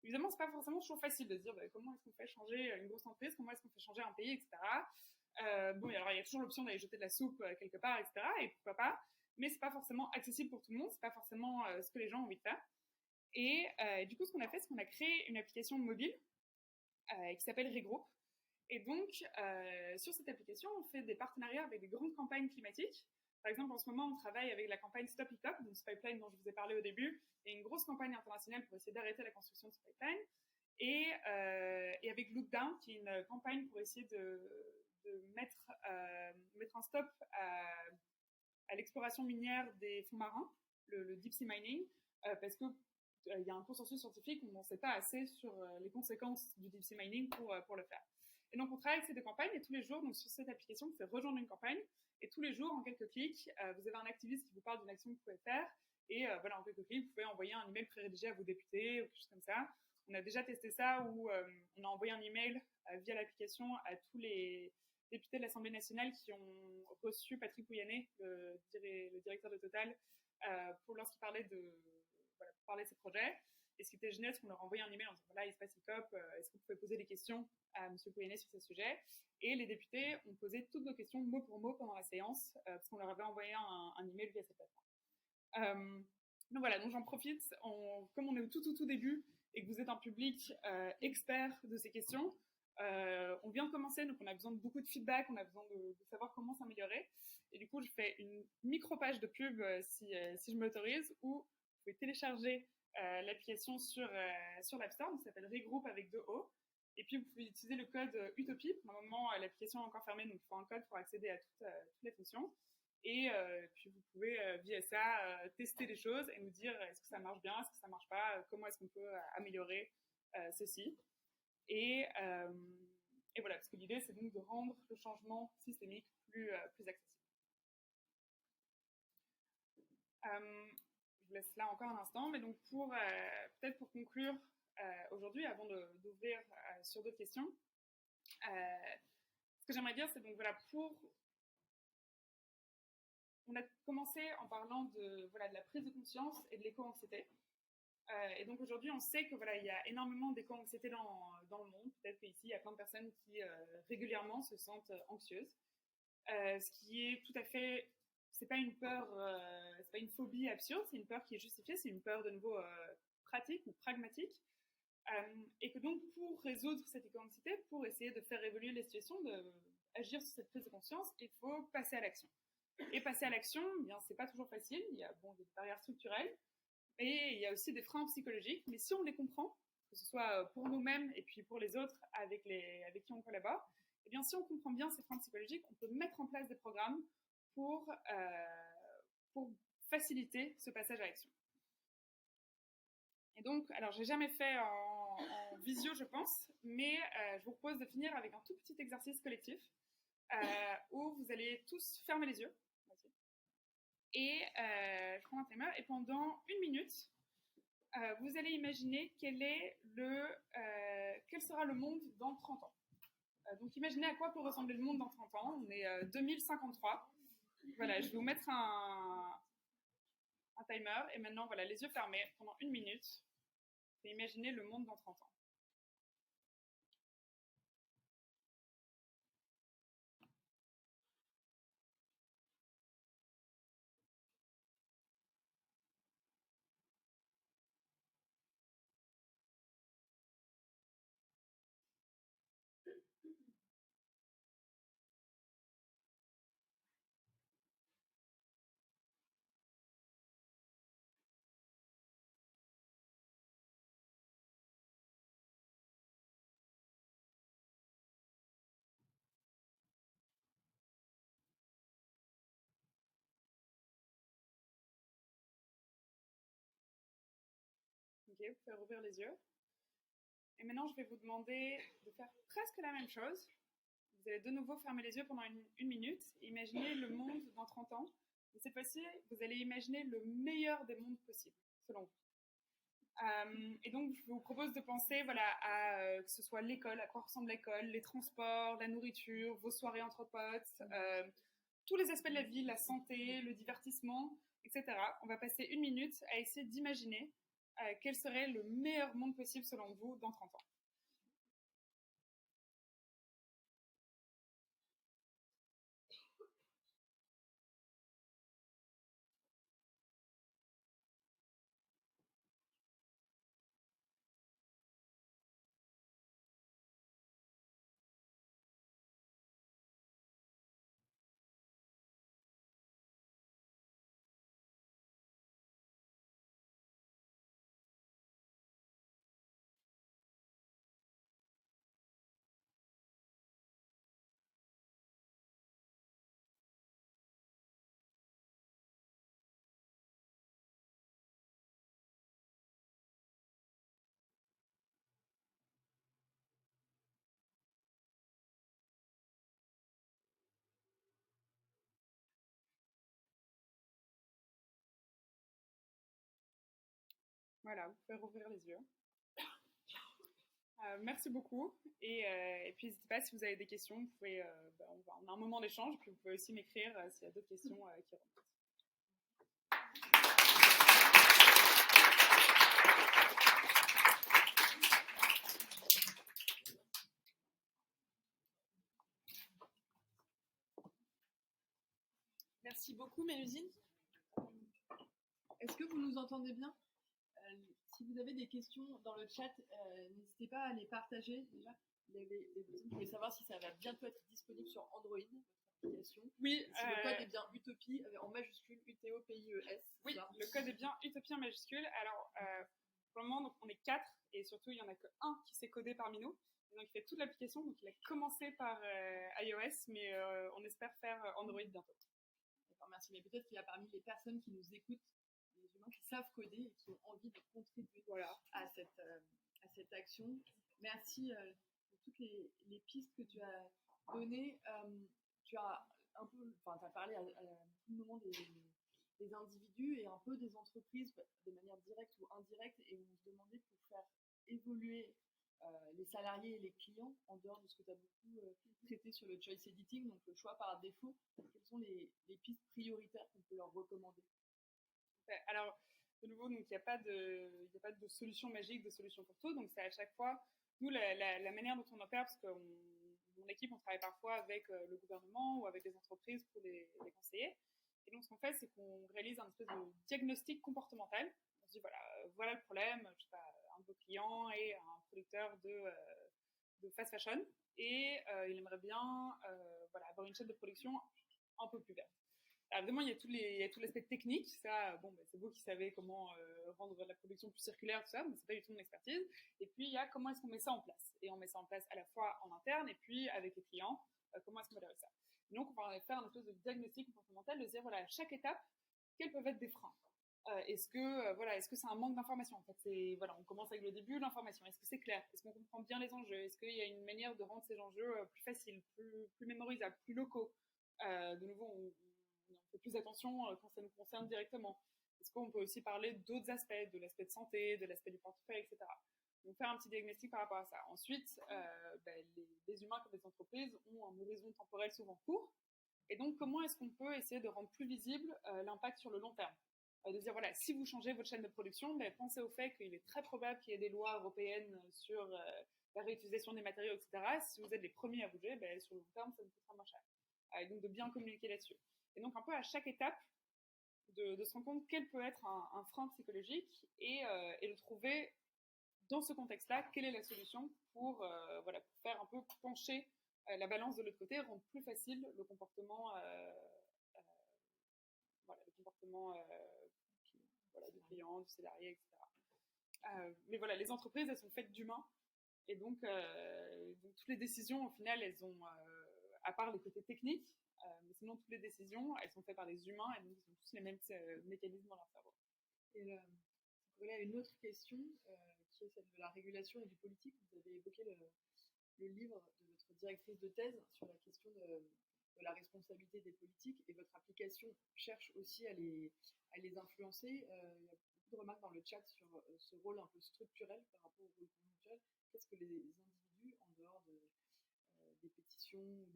[SPEAKER 2] Évidemment, ce n'est pas forcément toujours facile de se dire comment est-ce qu'on fait changer une grosse entreprise, comment est-ce qu'on fait changer un pays, etc. Alors il y a toujours l'option d'aller jeter de la soupe quelque part, etc. Et pourquoi pas, mais c'est pas forcément accessible pour tout le monde, c'est pas forcément ce que les gens ont envie de faire. Et du coup, ce qu'on a fait, c'est qu'on a créé une application mobile qui s'appelle Regroup. Et donc, sur cette application, on fait des partenariats avec des grandes campagnes climatiques. Par exemple, en ce moment, on travaille avec la campagne Stop Hiccup, donc ce pipeline dont je vous ai parlé au début, et une grosse campagne internationale pour essayer d'arrêter la construction de ce pipeline. Et avec Lookdown, qui est une campagne pour essayer de mettre un stop à l'exploration minière des fonds marins, le deep sea mining, parce que il y a un consensus scientifique, on n'en sait pas assez sur les conséquences du deep sea mining pour le faire. Et donc on travaille avec ces 2 campagnes, et tous les jours, donc sur cette application, vous pouvez rejoindre une campagne, et tous les jours, en quelques clics, vous avez un activiste qui vous parle d'une action que vous pouvez faire, et en quelques clics, vous pouvez envoyer un email pré-rédigé à vos députés, ou quelque chose comme ça. On a déjà testé ça, où on a envoyé un email via l'application à tous les députés de l'Assemblée nationale qui ont reçu Patrick Pouyanné, le directeur de Total, lorsqu'il parlait pour parler de ces projets. Et ce qui était génial, c'est qu'on leur envoyait un email en disant voilà, il se passe Hiccup, est-ce que vous pouvez poser des questions à M. Pouyanné sur ces sujets? Et les députés ont posé toutes nos questions mot pour mot pendant la séance, parce qu'on leur avait envoyé un email via cette plateforme. Donc voilà, donc j'en profite, comme on est au tout début et que vous êtes un public expert de ces questions, on vient de commencer, donc on a besoin de beaucoup de feedback, on a besoin de savoir comment s'améliorer. Et du coup, je fais une micro-page de pub, si je m'autorise, où vous pouvez télécharger l'application sur l'App Store, donc ça s'appelle Regroup avec 2 O. Et puis, vous pouvez utiliser le code Utopie. Pour le moment, l'application est encore fermée, donc il faut un code pour accéder à toutes les fonctions. Et puis, vous pouvez, via ça, tester les choses et nous dire est-ce que ça marche bien, est-ce que ça marche pas, comment est-ce qu'on peut améliorer ceci. Et voilà, parce que l'idée, c'est donc de rendre le changement systémique plus accessible. Je vous laisse là encore un instant, mais donc peut-être pour conclure aujourd'hui, avant d'ouvrir sur d'autres questions, ce que j'aimerais dire, c'est donc on a commencé en parlant de la prise de conscience et de l'éco-anxiété. Et donc aujourd'hui, on sait que il y a énormément d'éco-anxiété dans le monde. Peut-être qu'ici, il y a plein de personnes qui régulièrement se sentent anxieuses. Ce qui est tout à fait, c'est pas une peur, c'est pas une phobie absurde, c'est une peur qui est justifiée, c'est une peur de nouveau pratique ou pragmatique. Et que donc pour résoudre cette éco-anxiété, pour essayer de faire évoluer les situations, d'agir sur cette prise de conscience, il faut passer à l'action. Et passer à l'action, c'est pas toujours facile. Il y a des barrières structurelles. Et il y a aussi des freins psychologiques, mais si on les comprend, que ce soit pour nous-mêmes et puis pour les autres avec qui on collabore, eh bien si on comprend bien ces freins psychologiques, on peut mettre en place des programmes pour faciliter ce passage à l'action. Et donc, alors j'ai jamais fait en visio, je pense, mais je vous propose de finir avec un tout petit exercice collectif où vous allez tous fermer les yeux. Et je prends un timer et pendant 1 minute, vous allez imaginer quel sera le monde dans 30 ans. Donc imaginez à quoi peut ressembler le monde dans 30 ans. On est 2053. Voilà, je vais vous mettre un timer. Et maintenant, voilà, les yeux fermés pendant 1 minute. Et imaginez le monde dans 30 ans. Ok, vous pouvez rouvrir les yeux. Et maintenant, je vais vous demander de faire presque la même chose. Vous allez de nouveau fermer les yeux pendant une minute et imaginer le monde dans 30 ans. Et cette fois-ci, vous allez imaginer le meilleur des mondes possibles, selon vous. Et donc, je vous propose de penser voilà, à que ce soit l'école, à quoi ressemble l'école, les transports, la nourriture, vos soirées entre potes, tous les aspects de la vie, la santé, le divertissement, etc. On va passer 1 minute à essayer d'imaginer quel serait le meilleur monde possible selon vous dans 30 ans. Voilà, vous pouvez rouvrir les yeux. Merci beaucoup. Et puis, n'hésitez pas, si vous avez des questions, vous pouvez, on a un moment d'échange, puis vous pouvez aussi m'écrire s'il y a d'autres questions qui remontent.
[SPEAKER 5] Merci beaucoup, Mélusine. Est-ce que vous nous entendez bien? Si vous avez des questions dans le chat, n'hésitez pas à les partager déjà. Je voulais savoir si ça va bientôt être disponible sur Android, votre application.
[SPEAKER 2] Oui.
[SPEAKER 5] Si le code est bien Utopie en majuscule, UTOPIES.
[SPEAKER 2] Oui, le code est bien Utopie en majuscule. Alors, pour le moment, donc, on est 4 et surtout, il n'y en a qu'un qui s'est codé parmi nous. Et donc, il fait toute l'application. Donc, il a commencé par iOS, mais on espère faire Android bientôt.
[SPEAKER 5] D'accord, merci. Mais peut-être qu'il y a parmi les personnes qui nous écoutent des humains qui savent coder et qui ont envie de contribuer à cette action. Merci pour toutes les pistes que tu as données. Tu as un peu, tu as parlé à tout le monde des individus et un peu des entreprises de manière directe ou indirecte, et on se demandait pour faire évoluer les salariés et les clients, en dehors de ce que tu as beaucoup traité sur le choice editing, donc le choix par défaut, quelles sont les pistes prioritaires qu'on peut leur recommander?
[SPEAKER 2] Alors, de nouveau, il n'y a pas de solution magique, de solution pour tout. Donc, c'est à chaque fois, nous, la manière dont on opère, parce que mon équipe, on travaille parfois avec le gouvernement ou avec des entreprises pour les conseiller. Et donc, ce qu'on fait, c'est qu'on réalise un espèce de diagnostic comportemental. On se dit, voilà le problème. Je sais pas, un de vos clients est un producteur de fast fashion et il aimerait bien avoir une chaîne de production un peu plus verte. Alors, évidemment, il y a tout l'aspect technique. Ça, c'est vous qui savez comment rendre la production plus circulaire, tout ça, mais c'est pas du tout mon expertise. Et puis, il y a comment est-ce qu'on met ça en place. Et on met ça en place à la fois en interne et puis avec les clients, comment est-ce qu'on modélise ça. Et donc, on va faire un espèce de diagnostic comportemental, de se dire, à chaque étape, quels peuvent être des freins. Est-ce que c'est un manque d'information? En fait, on commence avec le début, l'information. Est-ce que c'est clair? Est-ce qu'on comprend bien les enjeux? Est-ce qu'il y a une manière de rendre ces enjeux plus faciles, plus mémorisables, plus locaux? De nouveau, on fait plus attention quand ça nous concerne directement. Est-ce qu'on peut aussi parler d'autres aspects, de l'aspect de santé, de l'aspect du portefeuille, etc. Donc faire un petit diagnostic par rapport à ça. Ensuite, les humains comme les entreprises ont un horizon temporel souvent court. Et donc, comment est-ce qu'on peut essayer de rendre plus visible l'impact sur le long terme, de dire, voilà, si vous changez votre chaîne de production, pensez au fait qu'il est très probable qu'il y ait des lois européennes sur la réutilisation des matériaux, etc. Si vous êtes les premiers à bouger, sur le long terme, ça vous coûtera moins cher. Et donc, de bien communiquer là-dessus. Et donc, un peu à chaque étape, de se rendre compte quel peut être un frein psychologique et de trouver, dans ce contexte-là, quelle est la solution pour faire un peu pencher la balance de l'autre côté, rendre plus facile le comportement du client, du salarié, etc. Mais voilà, les entreprises, elles sont faites d'humains. Et donc toutes les décisions, au final, elles ont, à part les côtés techniques, mais sinon, toutes les décisions, elles sont faites par des humains et donc ils ont tous les mêmes mécanismes dans leur cerveau.
[SPEAKER 5] Et voilà une autre question qui est celle de la régulation et du politique. Vous avez évoqué le livre de votre directrice de thèse sur la question de la responsabilité des politiques, et votre application cherche aussi à les influencer. Il y a beaucoup de remarques dans le chat sur ce rôle un peu structurel par rapport au rôle conjoncturel. Qu'est-ce que les individus, en dehors des pétitions,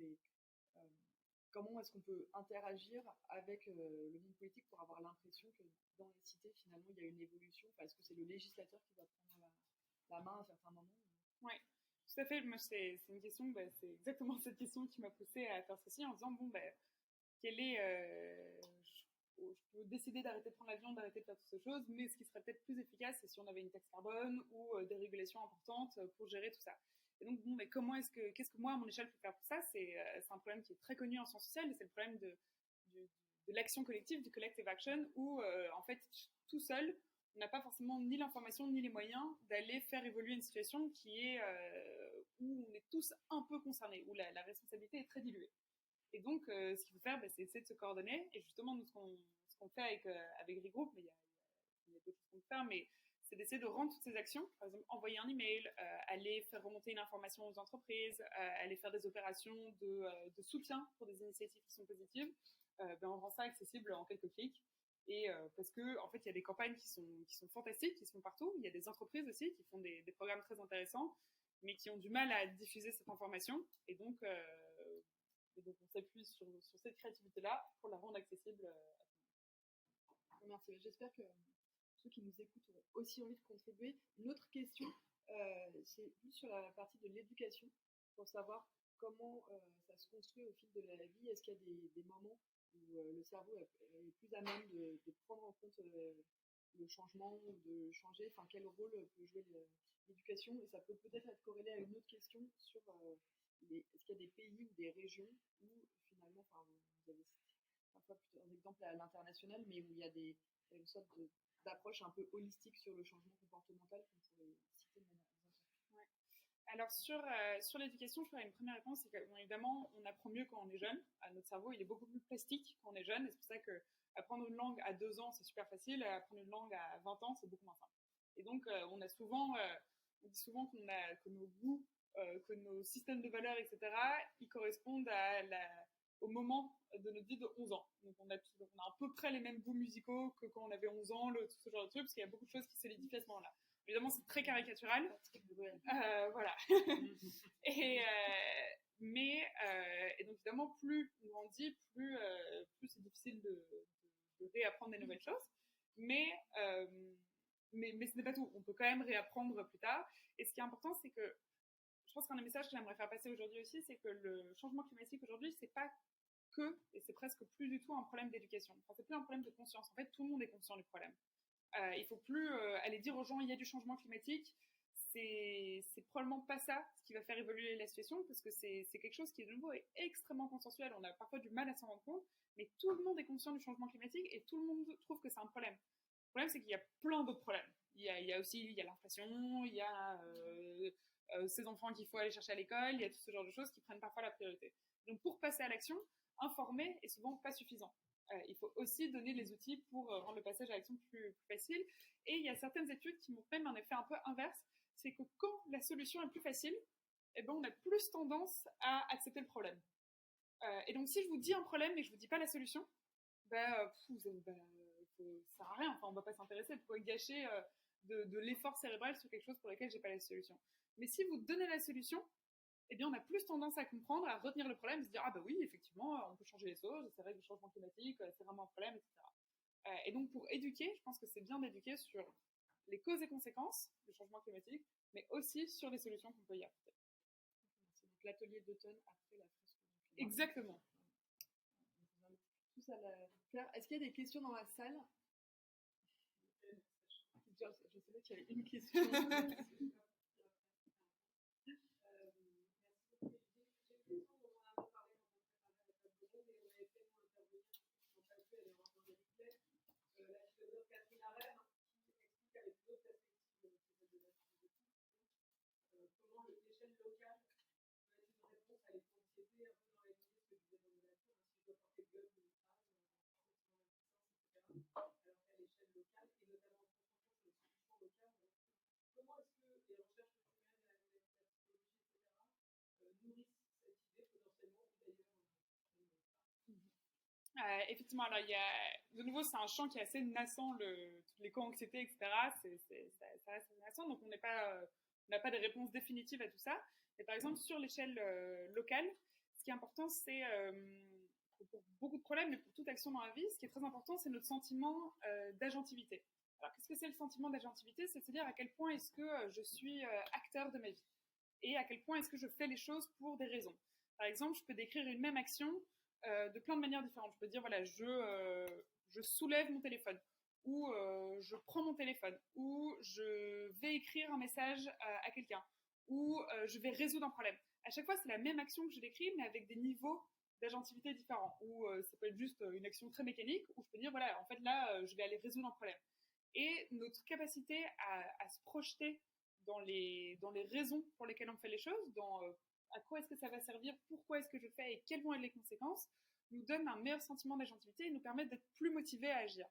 [SPEAKER 5] comment est-ce qu'on peut interagir avec le monde politique pour avoir l'impression que dans les cités, finalement, il y a une évolution? Est-ce que c'est le législateur qui va prendre la main à certains moments?
[SPEAKER 2] Oui, tout à fait. Moi, c'est une question, c'est exactement cette question qui m'a poussée à faire ceci, en disant, quelle est... je peux décider d'arrêter de prendre l'avion, d'arrêter de faire toutes ces choses, mais ce qui serait peut-être plus efficace, c'est si on avait une taxe carbone ou des régulations importantes pour gérer tout ça. Et donc, mais qu'est-ce que moi, à mon échelle, je peux faire pour ça? C'est un problème qui est très connu en sciences sociales, et c'est le problème de l'action collective, du collective action, où, en fait, tout seul, on n'a pas forcément ni l'information ni les moyens d'aller faire évoluer une situation qui est où on est tous un peu concernés, où la responsabilité est très diluée. Et donc, ce qu'il faut faire, c'est essayer de se coordonner. Et justement, nous, ce qu'on fait avec Regroup, mais il y a d'autres choses qu'on peut faire, mais c'est d'essayer de rendre toutes ces actions, par exemple, envoyer un email, aller faire remonter une information aux entreprises, aller faire des opérations de soutien pour des initiatives qui sont positives, on rend ça accessible en quelques clics. Et parce que en fait, il y a des campagnes qui sont fantastiques, qui se font partout. Il y a des entreprises aussi qui font des programmes très intéressants, mais qui ont du mal à diffuser cette information. Et donc on s'appuie sur cette créativité-là pour la rendre accessible à tout le monde.
[SPEAKER 5] Merci. J'espère que ceux qui nous écoutent ont aussi envie de contribuer. Une autre question, c'est plus sur la partie de l'éducation, pour savoir comment ça se construit au fil de la vie. Est-ce qu'il y a des moments où le cerveau est plus à même de prendre en compte le changement, ou de changer, quel rôle peut jouer l'éducation? Et ça peut peut-être être corrélé à une autre question sur est-ce qu'il y a des pays ou des régions où finalement, vous avez parfois plutôt un exemple à l'international, mais où il y a une sorte d'approche un peu holistique sur le changement comportemental qu'on pourrait citer de manière exemplaire.
[SPEAKER 2] Ouais. Alors sur l'éducation, je ferais une première réponse, c'est qu'évidemment, on apprend mieux quand on est jeune. Notre cerveau, il est beaucoup plus plastique quand on est jeune, et c'est pour ça que apprendre une langue à 2 ans, c'est super facile, apprendre une langue à 20 ans, c'est beaucoup moins simple. Et donc, on dit souvent que nos goûts, que nos systèmes de valeurs, etc., ils correspondent au moment de notre vie de 11 ans. Donc on a à peu près les mêmes goûts musicaux que quand on avait 11 ans, tout ce genre de trucs, parce qu'il y a beaucoup de choses qui solidifient à ce moment-là. Évidemment, c'est très caricatural. Voilà. Et donc, évidemment, plus on grandit, plus c'est difficile de réapprendre des nouvelles choses. Mais ce n'est pas tout. On peut quand même réapprendre plus tard. Et ce qui est important, c'est que je pense qu'un des messages que j'aimerais faire passer aujourd'hui aussi, c'est que le changement climatique aujourd'hui, c'est pas et c'est presque plus du tout un problème d'éducation. C'est plus un problème de conscience. En fait, tout le monde est conscient du problème. Il faut plus aller dire aux gens il y a du changement climatique. C'est probablement pas ça ce qui va faire évoluer la situation, parce que c'est quelque chose qui de nouveau est extrêmement consensuel. On a parfois du mal à s'en rendre compte, mais tout le monde est conscient du changement climatique et tout le monde trouve que c'est un problème. Le problème, c'est qu'il y a plein d'autres problèmes. Il y a l'inflation, il y a ces enfants qu'il faut aller chercher à l'école, il y a tout ce genre de choses qui prennent parfois la priorité. Donc pour passer à l'action, informer est souvent pas suffisant. Il faut aussi donner les outils pour rendre le passage à l'action plus facile. Et il y a certaines études qui montrent même un effet un peu inverse, c'est que quand la solution est plus facile, on a plus tendance à accepter le problème. Et donc si je vous dis un problème et que je vous dis pas la solution, ça sert à rien. Enfin, on va pas s'intéresser. Pourquoi gâcher de l'effort cérébral sur quelque chose pour lequel j'ai pas la solution. Mais si vous donnez la solution, eh bien, on a plus tendance à comprendre, à retenir le problème, se dire, ah bah oui, effectivement, on peut changer les choses, c'est vrai que le changement climatique, c'est vraiment un problème, etc. Et donc, pour éduquer, je pense que c'est bien d'éduquer sur les causes et conséquences du changement climatique, mais aussi sur les solutions qu'on peut y apporter.
[SPEAKER 5] C'est donc l'atelier d'automne après la fresque du climat.
[SPEAKER 2] Exactement.
[SPEAKER 5] On vous invite tous à la faire. Est-ce qu'il y a des questions dans la salle? Je sais pas qu'il y avait une question.
[SPEAKER 2] Effectivement, alors de nouveau, c'est un champ qui est assez naissant, l'éco-anxiété, etc. Ça reste naissant, donc on n'a pas de réponse définitive à tout ça. Mais par exemple, sur l'échelle locale, ce qui est important, c'est pour beaucoup de problèmes, mais pour toute action dans la vie, ce qui est très important, c'est notre sentiment d'agentivité. Alors, qu'est-ce que c'est le sentiment d'agentivité? C'est-à-dire à quel point est-ce que je suis acteur de ma vie et à quel point est-ce que je fais les choses pour des raisons. Par exemple, je peux décrire une même action de plein de manières différentes. Je peux dire, voilà, je soulève mon téléphone, ou je prends mon téléphone, ou je vais écrire un message à quelqu'un, ou je vais résoudre un problème. À chaque fois, c'est la même action que je décris, mais avec des niveaux d'agentivité différents. Ou ça peut être juste une action très mécanique, où je peux dire, voilà, en fait, là, je vais aller résoudre un problème. Et notre capacité à se projeter dans les raisons pour lesquelles on fait les choses, dans à quoi est-ce que ça va servir, pourquoi est-ce que je fais et quelles vont être les conséquences, nous donne un meilleur sentiment d'agentivité et nous permet d'être plus motivés à agir.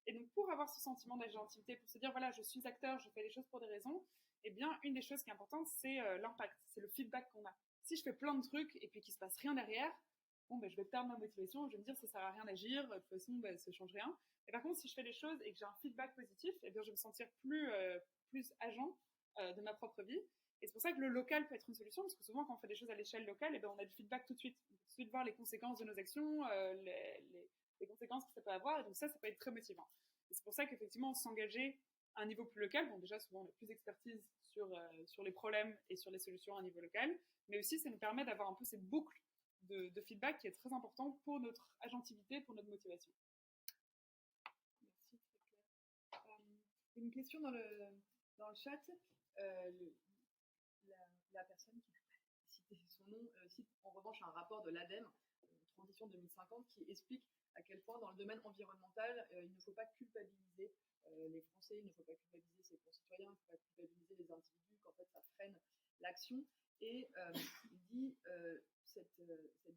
[SPEAKER 2] Et donc, pour avoir ce sentiment d'agentivité, pour se dire, voilà, je suis acteur, je fais les choses pour des raisons, eh bien, une des choses qui est importante, c'est l'impact, c'est le feedback qu'on a. Si je fais plein de trucs et puis qu'il se passe rien derrière, bon, ben, je vais perdre ma motivation, je vais me dire, ça sert à rien d'agir, de toute façon, ben, ça change rien. Et par contre, si je fais les choses et que j'ai un feedback positif, eh bien, je vais me sentir plus agent de ma propre vie. Et c'est pour ça que le local peut être une solution, parce que souvent, quand on fait des choses à l'échelle locale, eh bien, on a du feedback tout de suite. On peut tout de suite voir les conséquences de nos actions, les conséquences que ça peut avoir, et donc ça peut être très motivant. Et c'est pour ça qu'effectivement, s'engager à un niveau plus local, bon, déjà, souvent, on a plus d'expertise sur les problèmes et sur les solutions à un niveau local, mais aussi, ça nous permet d'avoir un peu cette boucle de feedback qui est très important pour notre agentivité, pour notre motivation.
[SPEAKER 5] Merci, très clair. Une question dans le chat. La personne qui cité son nom cite en revanche un rapport de l'ADEME, Transition 2050, qui explique à quel point dans le domaine environnemental, il ne faut pas culpabiliser les Français, il ne faut pas culpabiliser ses concitoyens, il ne faut pas culpabiliser les individus, qu'en fait ça freine l'action. Et il dit cette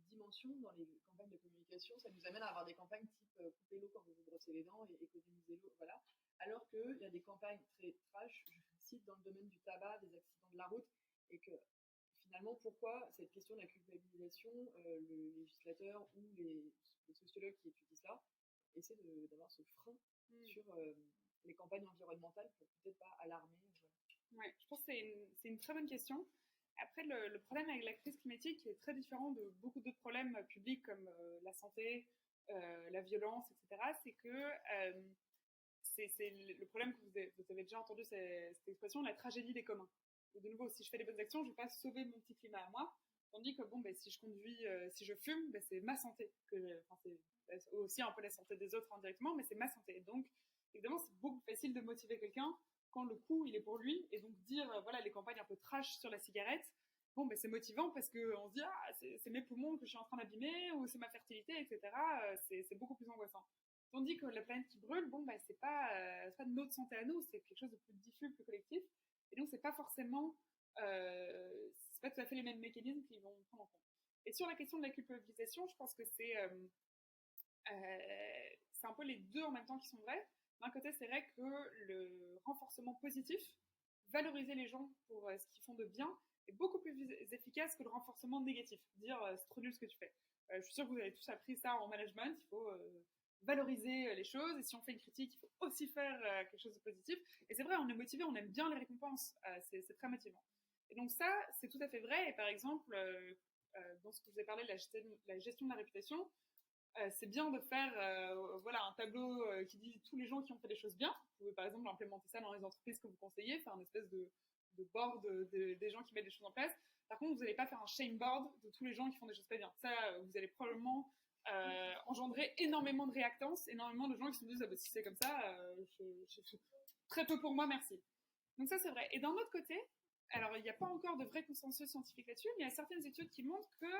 [SPEAKER 5] dimension dans les campagnes de communication, ça nous amène à avoir des campagnes type coupez l'eau quand vous vous brossez les dents et économisez l'eau, voilà. Alors qu'il y a des campagnes très trash, je cite dans le domaine du tabac, des accidents de la route, et que finalement, pourquoi cette question de la culpabilisation, le législateur ou les sociologues qui étudient cela essaient d'avoir ce frein sur les campagnes environnementales pour peut-être pas alarmer.
[SPEAKER 2] Ouais, je pense que c'est une très bonne question. Après, le problème avec la crise climatique est très différent de beaucoup d'autres problèmes publics comme la santé, la violence, etc. C'est que c'est le problème que vous avez déjà entendu cette expression, la tragédie des communs. Et de nouveau, si je fais des bonnes actions, je ne vais pas sauver mon petit climat à moi, tandis que bon, ben, si je conduis, si je fume, ben, c'est ma santé. C'est aussi un peu la santé des autres indirectement, mais c'est ma santé. Donc, évidemment, c'est beaucoup plus facile de motiver quelqu'un quand le coût, il est pour lui, et donc dire, voilà, les campagnes un peu trash sur la cigarette, bon, ben, c'est motivant parce qu'on se dit, ah, c'est mes poumons que je suis en train d'abîmer, ou c'est ma fertilité, etc. C'est beaucoup plus angoissant. Tandis que la planète qui brûle, bon, ben, c'est pas de notre santé à nous, c'est quelque chose de plus diffus, plus collectif. Et donc, c'est pas forcément, c'est pas tout à fait les mêmes mécanismes qui vont prendre en compte. Et sur la question de la culpabilisation, je pense que c'est un peu les deux en même temps qui sont vrais. D'un côté, c'est vrai que le renforcement positif, valoriser les gens pour ce qu'ils font de bien, est beaucoup plus efficace que le renforcement négatif. Dire c'est trop nul ce que tu fais. Je suis sûre que vous avez tous appris ça en management. Il faut valoriser les choses, et si on fait une critique, il faut aussi faire quelque chose de positif. Et c'est vrai, on est motivé, on aime bien les récompenses, c'est très motivant. Et donc ça, c'est tout à fait vrai. Et par exemple, dans ce que je vous ai parlé de la gestion de la réputation, c'est bien de faire un tableau qui dit tous les gens qui ont fait des choses bien. Vous pouvez par exemple implémenter ça dans les entreprises que vous conseillez, faire une espèce de board des gens qui mettent des choses en place. Par contre, vous n'allez pas faire un shame board de tous les gens qui font des choses pas bien. Ça, vous allez probablement engendrer énormément de réactance, énormément de gens qui se disent si c'est comme ça, très peu pour moi, merci. Donc ça, c'est vrai. Et d'un autre côté, alors il n'y a pas encore de vrai consensus scientifique là-dessus, mais il y a certaines études qui montrent que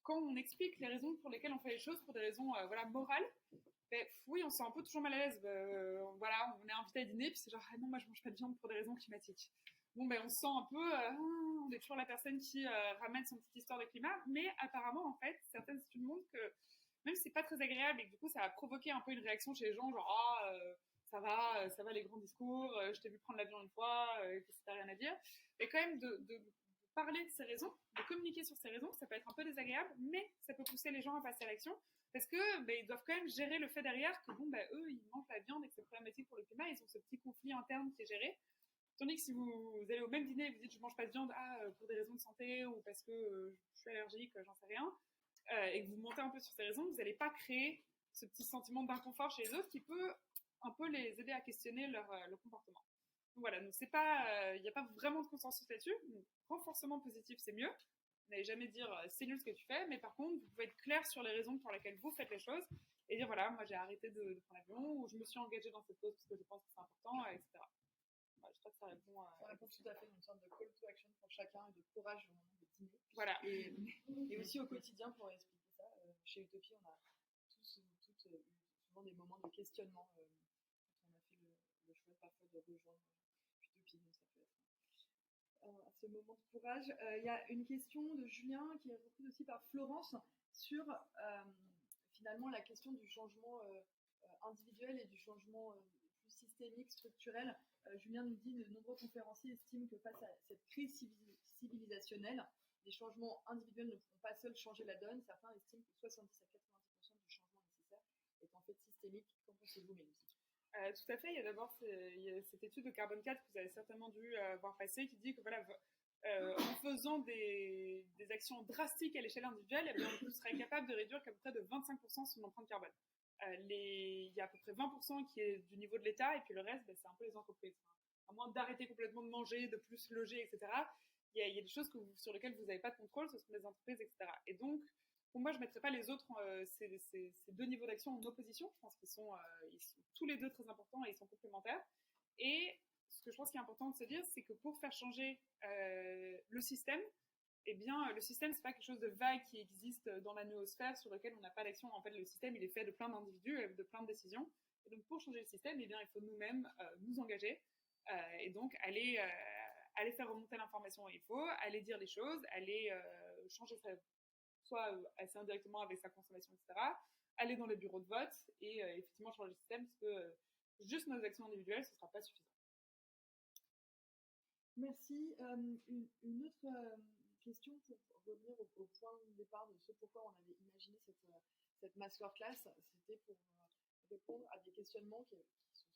[SPEAKER 2] quand on explique les raisons pour lesquelles on fait les choses, pour des raisons morales, oui, on se sent un peu toujours mal à l'aise. On est invité à dîner, puis c'est genre, ah non, moi je mange pas de viande pour des raisons climatiques. Bon, on se sent un peu, on est toujours la personne qui ramène son petite histoire de climat, mais apparemment, en fait, certaines études montrent que même si c'est pas très agréable et que du coup ça a provoqué un peu une réaction chez les gens, genre, ça va les grands discours, je t'ai vu prendre l'avion une fois, que t'as rien à dire, et quand même de parler de ces raisons, de communiquer sur ces raisons, ça peut être un peu désagréable, mais ça peut pousser les gens à passer à l'action, parce que ils doivent quand même gérer le fait derrière que eux ils mangent la viande et que c'est problématique pour le climat, ils ont ce petit conflit interne qui est géré. Tandis que si vous allez au même dîner et vous dites je mange pas de viande pour des raisons de santé ou parce que je suis allergique, j'en sais rien, et que vous montez un peu sur ces raisons, vous n'allez pas créer ce petit sentiment d'inconfort chez les autres qui peut un peu les aider à questionner leur comportement. Donc voilà, donc c'est pas, il n'y a pas vraiment de consensus là-dessus. Donc, renforcement positif, c'est mieux. Vous n'allez jamais dire c'est nul ce que tu fais, mais par contre, vous pouvez être clair sur les raisons pour lesquelles vous faites les choses et dire voilà, moi j'ai arrêté de prendre l'avion ou je me suis engagée dans cette cause parce que je pense que c'est important, etc. Voilà, je crois que ça répond à.
[SPEAKER 5] Ça répond tout à fait à une sorte de call to action pour chacun et de courage au moment de dîner.
[SPEAKER 2] Voilà.
[SPEAKER 5] Et aussi au quotidien pour expliquer ça. Chez Utopie, on a tous toutes eu souvent des moments de questionnement quand on a fait le choix parfois de rejoindre Utopie. Donc ça peut être à ce moment de courage. Il y a une question de Julien qui est reprise aussi par Florence sur finalement la question du changement individuel et du changement plus systémique, structurel. Julien nous dit de nombreux conférenciers estiment que face à cette crise civilisationnelle, les changements individuels ne pourront pas seuls changer la donne. Certains estiment que 70 à 90% du changement nécessaire est en fait systémique. Qu'en pensez-vous, Mélanie ?
[SPEAKER 2] Tout à fait. Il y a d'abord cette étude de Carbone 4 que vous avez certainement dû voir passer qui dit que en faisant des actions drastiques à l'échelle individuelle, on serait capable de réduire qu'à peu près de 25% son empreinte carbone. Il y a à peu près 20% qui est du niveau de l'État et puis le reste, c'est un peu les entreprises. À moins d'arrêter complètement de manger, de plus loger, etc. Il y a des choses sur lesquelles vous n'avez pas de contrôle, ce sont les entreprises, etc. Et donc, pour moi, je ne mettrais pas les autres, ces deux niveaux d'action en opposition. Je pense qu'ils sont tous les deux très importants et ils sont complémentaires. Et ce que je pense qu'il est important de se dire, c'est que pour faire changer le système, le système, c'est pas quelque chose de vague qui existe dans la noosphère sur lequel on n'a pas d'action. En fait, le système, il est fait de plein d'individus, de plein de décisions. Et donc, pour changer le système, il faut nous-mêmes nous engager et donc aller faire remonter l'information où il faut, aller dire les choses, aller changer soit assez indirectement avec sa consommation, etc., aller dans les bureaux de vote et effectivement changer le système parce que juste nos actions individuelles, ce ne sera pas suffisant.
[SPEAKER 5] Merci. Une autre question pour revenir au point de départ de ce pourquoi on avait imaginé cette masterclass, c'était pour répondre à des questionnements qui se sont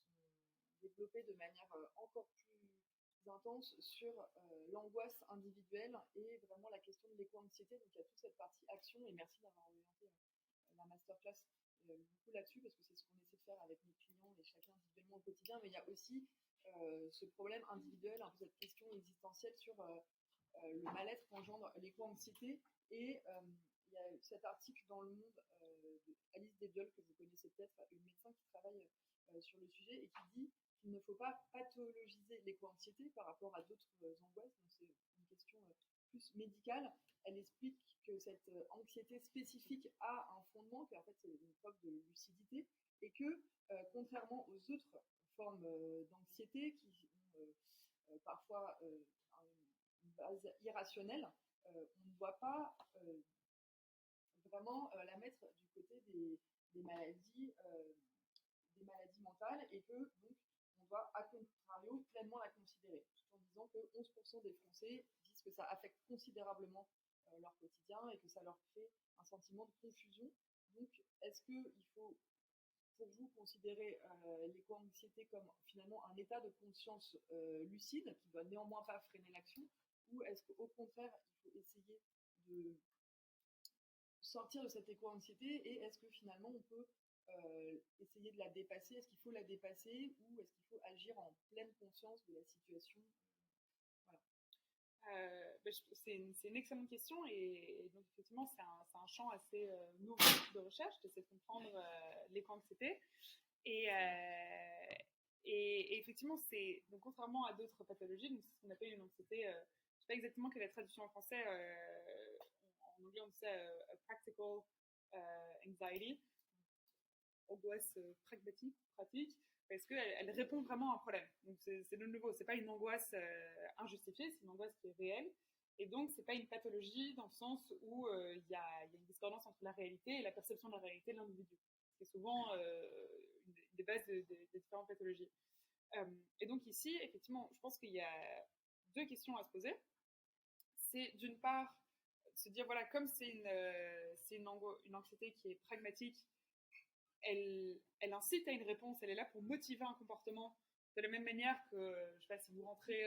[SPEAKER 5] développés de manière encore plus intense sur l'angoisse individuelle et vraiment la question de l'éco-anxiété. Donc il y a toute cette partie action et merci d'avoir orienté la masterclass beaucoup là-dessus parce que c'est ce qu'on essaie de faire avec mes clients et chacun individuellement au quotidien, mais il y a aussi ce problème individuel, un peu cette question existentielle sur le mal-être qu'engendre l'éco-anxiété. Et il y a cet article dans Le Monde de Alice Desbiol, que vous connaissez peut-être, une médecin qui travaille sur le sujet et qui dit qu'il ne faut pas pathologiser l'éco-anxiété par rapport à d'autres angoisses. Donc c'est une question plus médicale. Elle explique que cette anxiété spécifique a un fondement, qu'en fait c'est une preuve de lucidité, et que contrairement aux autres formes d'anxiété qui ont parfois une base irrationnelle, on ne doit pas vraiment la mettre du côté des maladies mentales et que donc on doit à contrario pleinement la considérer, tout en disant que 11% des Français disent que ça affecte considérablement leur quotidien et que ça leur crée un sentiment de confusion. Donc, est-ce qu'il faut, pour vous, considérer l'éco-anxiété comme finalement un état de conscience lucide qui ne doit néanmoins pas freiner l'action, ou est-ce qu'au contraire, il faut essayer de sortir de cette éco-anxiété, et est-ce que finalement on peut essayer de la dépasser? Est-ce qu'il faut la dépasser, ou est-ce qu'il faut agir en pleine conscience de la situation?
[SPEAKER 2] C'est une excellente question, et donc effectivement c'est un champ assez nouveau de recherche, d'essayer de comprendre l'éco-anxiété. Et effectivement, donc, contrairement à d'autres pathologies, donc c'est ce qu'on appelle une anxiété, je ne sais pas exactement quelle est la traduction en français, en anglais on dit ça a practical anxiety, angoisse pragmatique, pratique, parce qu'elle répond vraiment à un problème. Donc c'est de nouveau, c'est pas une angoisse injustifiée, c'est une angoisse qui est réelle, et donc c'est pas une pathologie dans le sens où il y a une discordance entre la réalité et la perception de la réalité de l'individu. C'est souvent une des bases des différentes pathologies. Et donc ici, effectivement, je pense qu'il y a deux questions à se poser. C'est d'une part se dire, voilà, comme c'est une anxiété qui est pragmatique, elle incite à une réponse, elle est là pour motiver un comportement, de la même manière que, je sais pas, si vous rentrez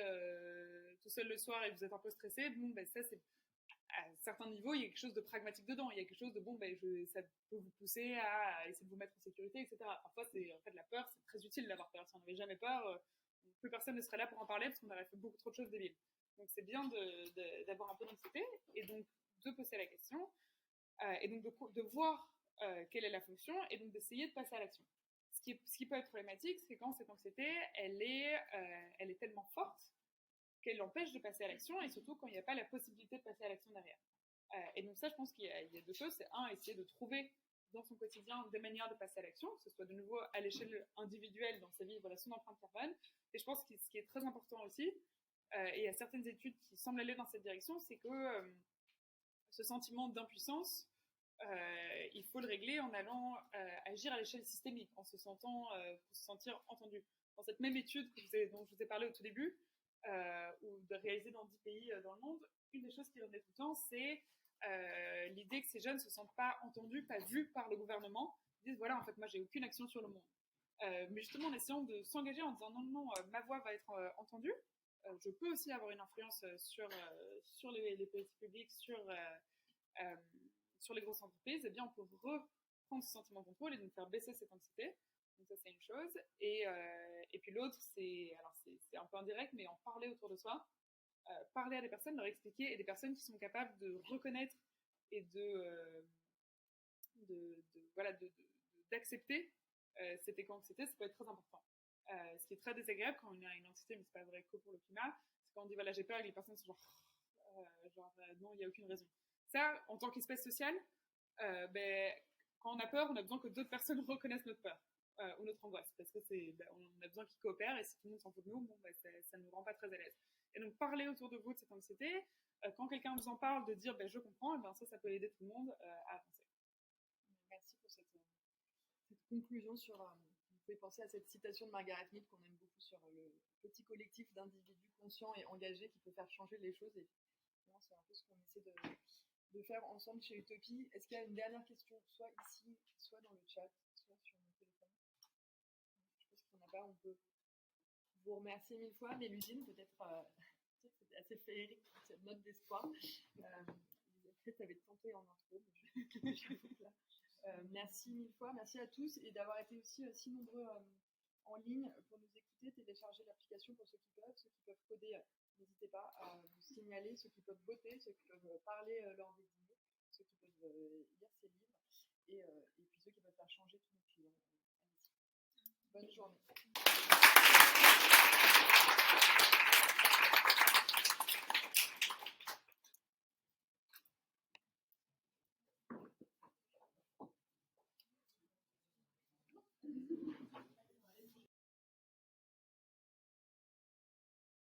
[SPEAKER 2] tout seul le soir et vous êtes un peu stressé, bon, ben ça c'est, à certains niveaux, il y a quelque chose de pragmatique dedans, il y a quelque chose de, bon, ben ça peut vous pousser à essayer de vous mettre en sécurité, etc. Parfois, en fait, la peur, c'est très utile d'avoir peur. Si on n'avait jamais peur, plus personne ne serait là pour en parler parce qu'on aurait fait beaucoup trop de choses débiles. Donc c'est bien d'avoir un peu d'anxiété, et donc de poser la question, et donc de voir quelle est la fonction, et donc d'essayer de passer à l'action. Ce qui peut être problématique, c'est quand cette anxiété, elle est tellement forte qu'elle empêche de passer à l'action, et surtout quand il n'y a pas la possibilité de passer à l'action derrière. Et donc ça, je pense qu'il y a deux choses. C'est un, essayer de trouver dans son quotidien des manières de passer à l'action, que ce soit de nouveau à l'échelle individuelle dans sa vie, voilà, son empreinte carbone. Et je pense que ce qui est très important aussi, et il y a certaines études qui semblent aller dans cette direction, c'est que ce sentiment d'impuissance, il faut le régler en allant agir à l'échelle systémique, en se sentir entendu. Dans cette même étude dont je vous ai parlé au tout début, ou de réaliser dans 10 pays dans le monde, une des choses qui revenait tout le temps, c'est l'idée que ces jeunes ne se sentent pas entendus, pas vus par le gouvernement. Ils disent, voilà, en fait, moi, j'ai aucune action sur le monde. Mais justement, en essayant de s'engager en disant, non, ma voix va être entendue, je peux aussi avoir une influence sur les politiques publiques, sur les grosses entreprises, eh bien, on peut reprendre ce sentiment de contrôle et donc faire baisser cette anxiété. Donc ça, c'est une chose. Et puis l'autre, c'est un peu indirect, mais en parler autour de soi, parler à des personnes, leur expliquer, et des personnes qui sont capables de reconnaître et d'accepter cette éco-anxiété, ça peut être très important. Ce qui est très désagréable quand on a une anxiété, mais c'est pas vrai que pour le climat, c'est quand on dit, voilà, j'ai peur, et les personnes sont non, il n'y a aucune raison. Ça, en tant qu'espèce sociale, quand on a peur, on a besoin que d'autres personnes reconnaissent notre peur ou notre angoisse, parce que on a besoin qu'ils coopèrent, et si tout le monde s'en fout de nous, ça ne nous rend pas très à l'aise. Et donc, parler autour de vous de cette anxiété, quand quelqu'un vous en parle, de dire je comprends, ça peut aider tout le monde à avancer.
[SPEAKER 5] Merci pour cette conclusion sur. Vous pouvez penser à cette citation de Margaret Mead qu'on aime beaucoup sur le petit collectif d'individus conscients et engagés qui peut faire changer les choses. Et c'est un peu ce qu'on essaie de faire ensemble chez Utopie. Est-ce qu'il y a une dernière question, soit ici, soit dans le chat, soit sur mon téléphone? Je pense qu'il n'y en a pas. On peut vous remercier 1000 fois. Mélusine, peut-être c'était assez féerique, cette note d'espoir. Peut-être avait tenté en intro, mais merci 1000 fois, merci à tous, et d'avoir été aussi si nombreux en ligne pour nous écouter. Télécharger l'application pour ceux qui peuvent coder, n'hésitez pas à vous signaler, ceux qui peuvent voter, ceux qui peuvent parler lors des dîners, ceux qui peuvent lire ces livres, et puis ceux qui peuvent faire changer tous nos clients. Bonne journée.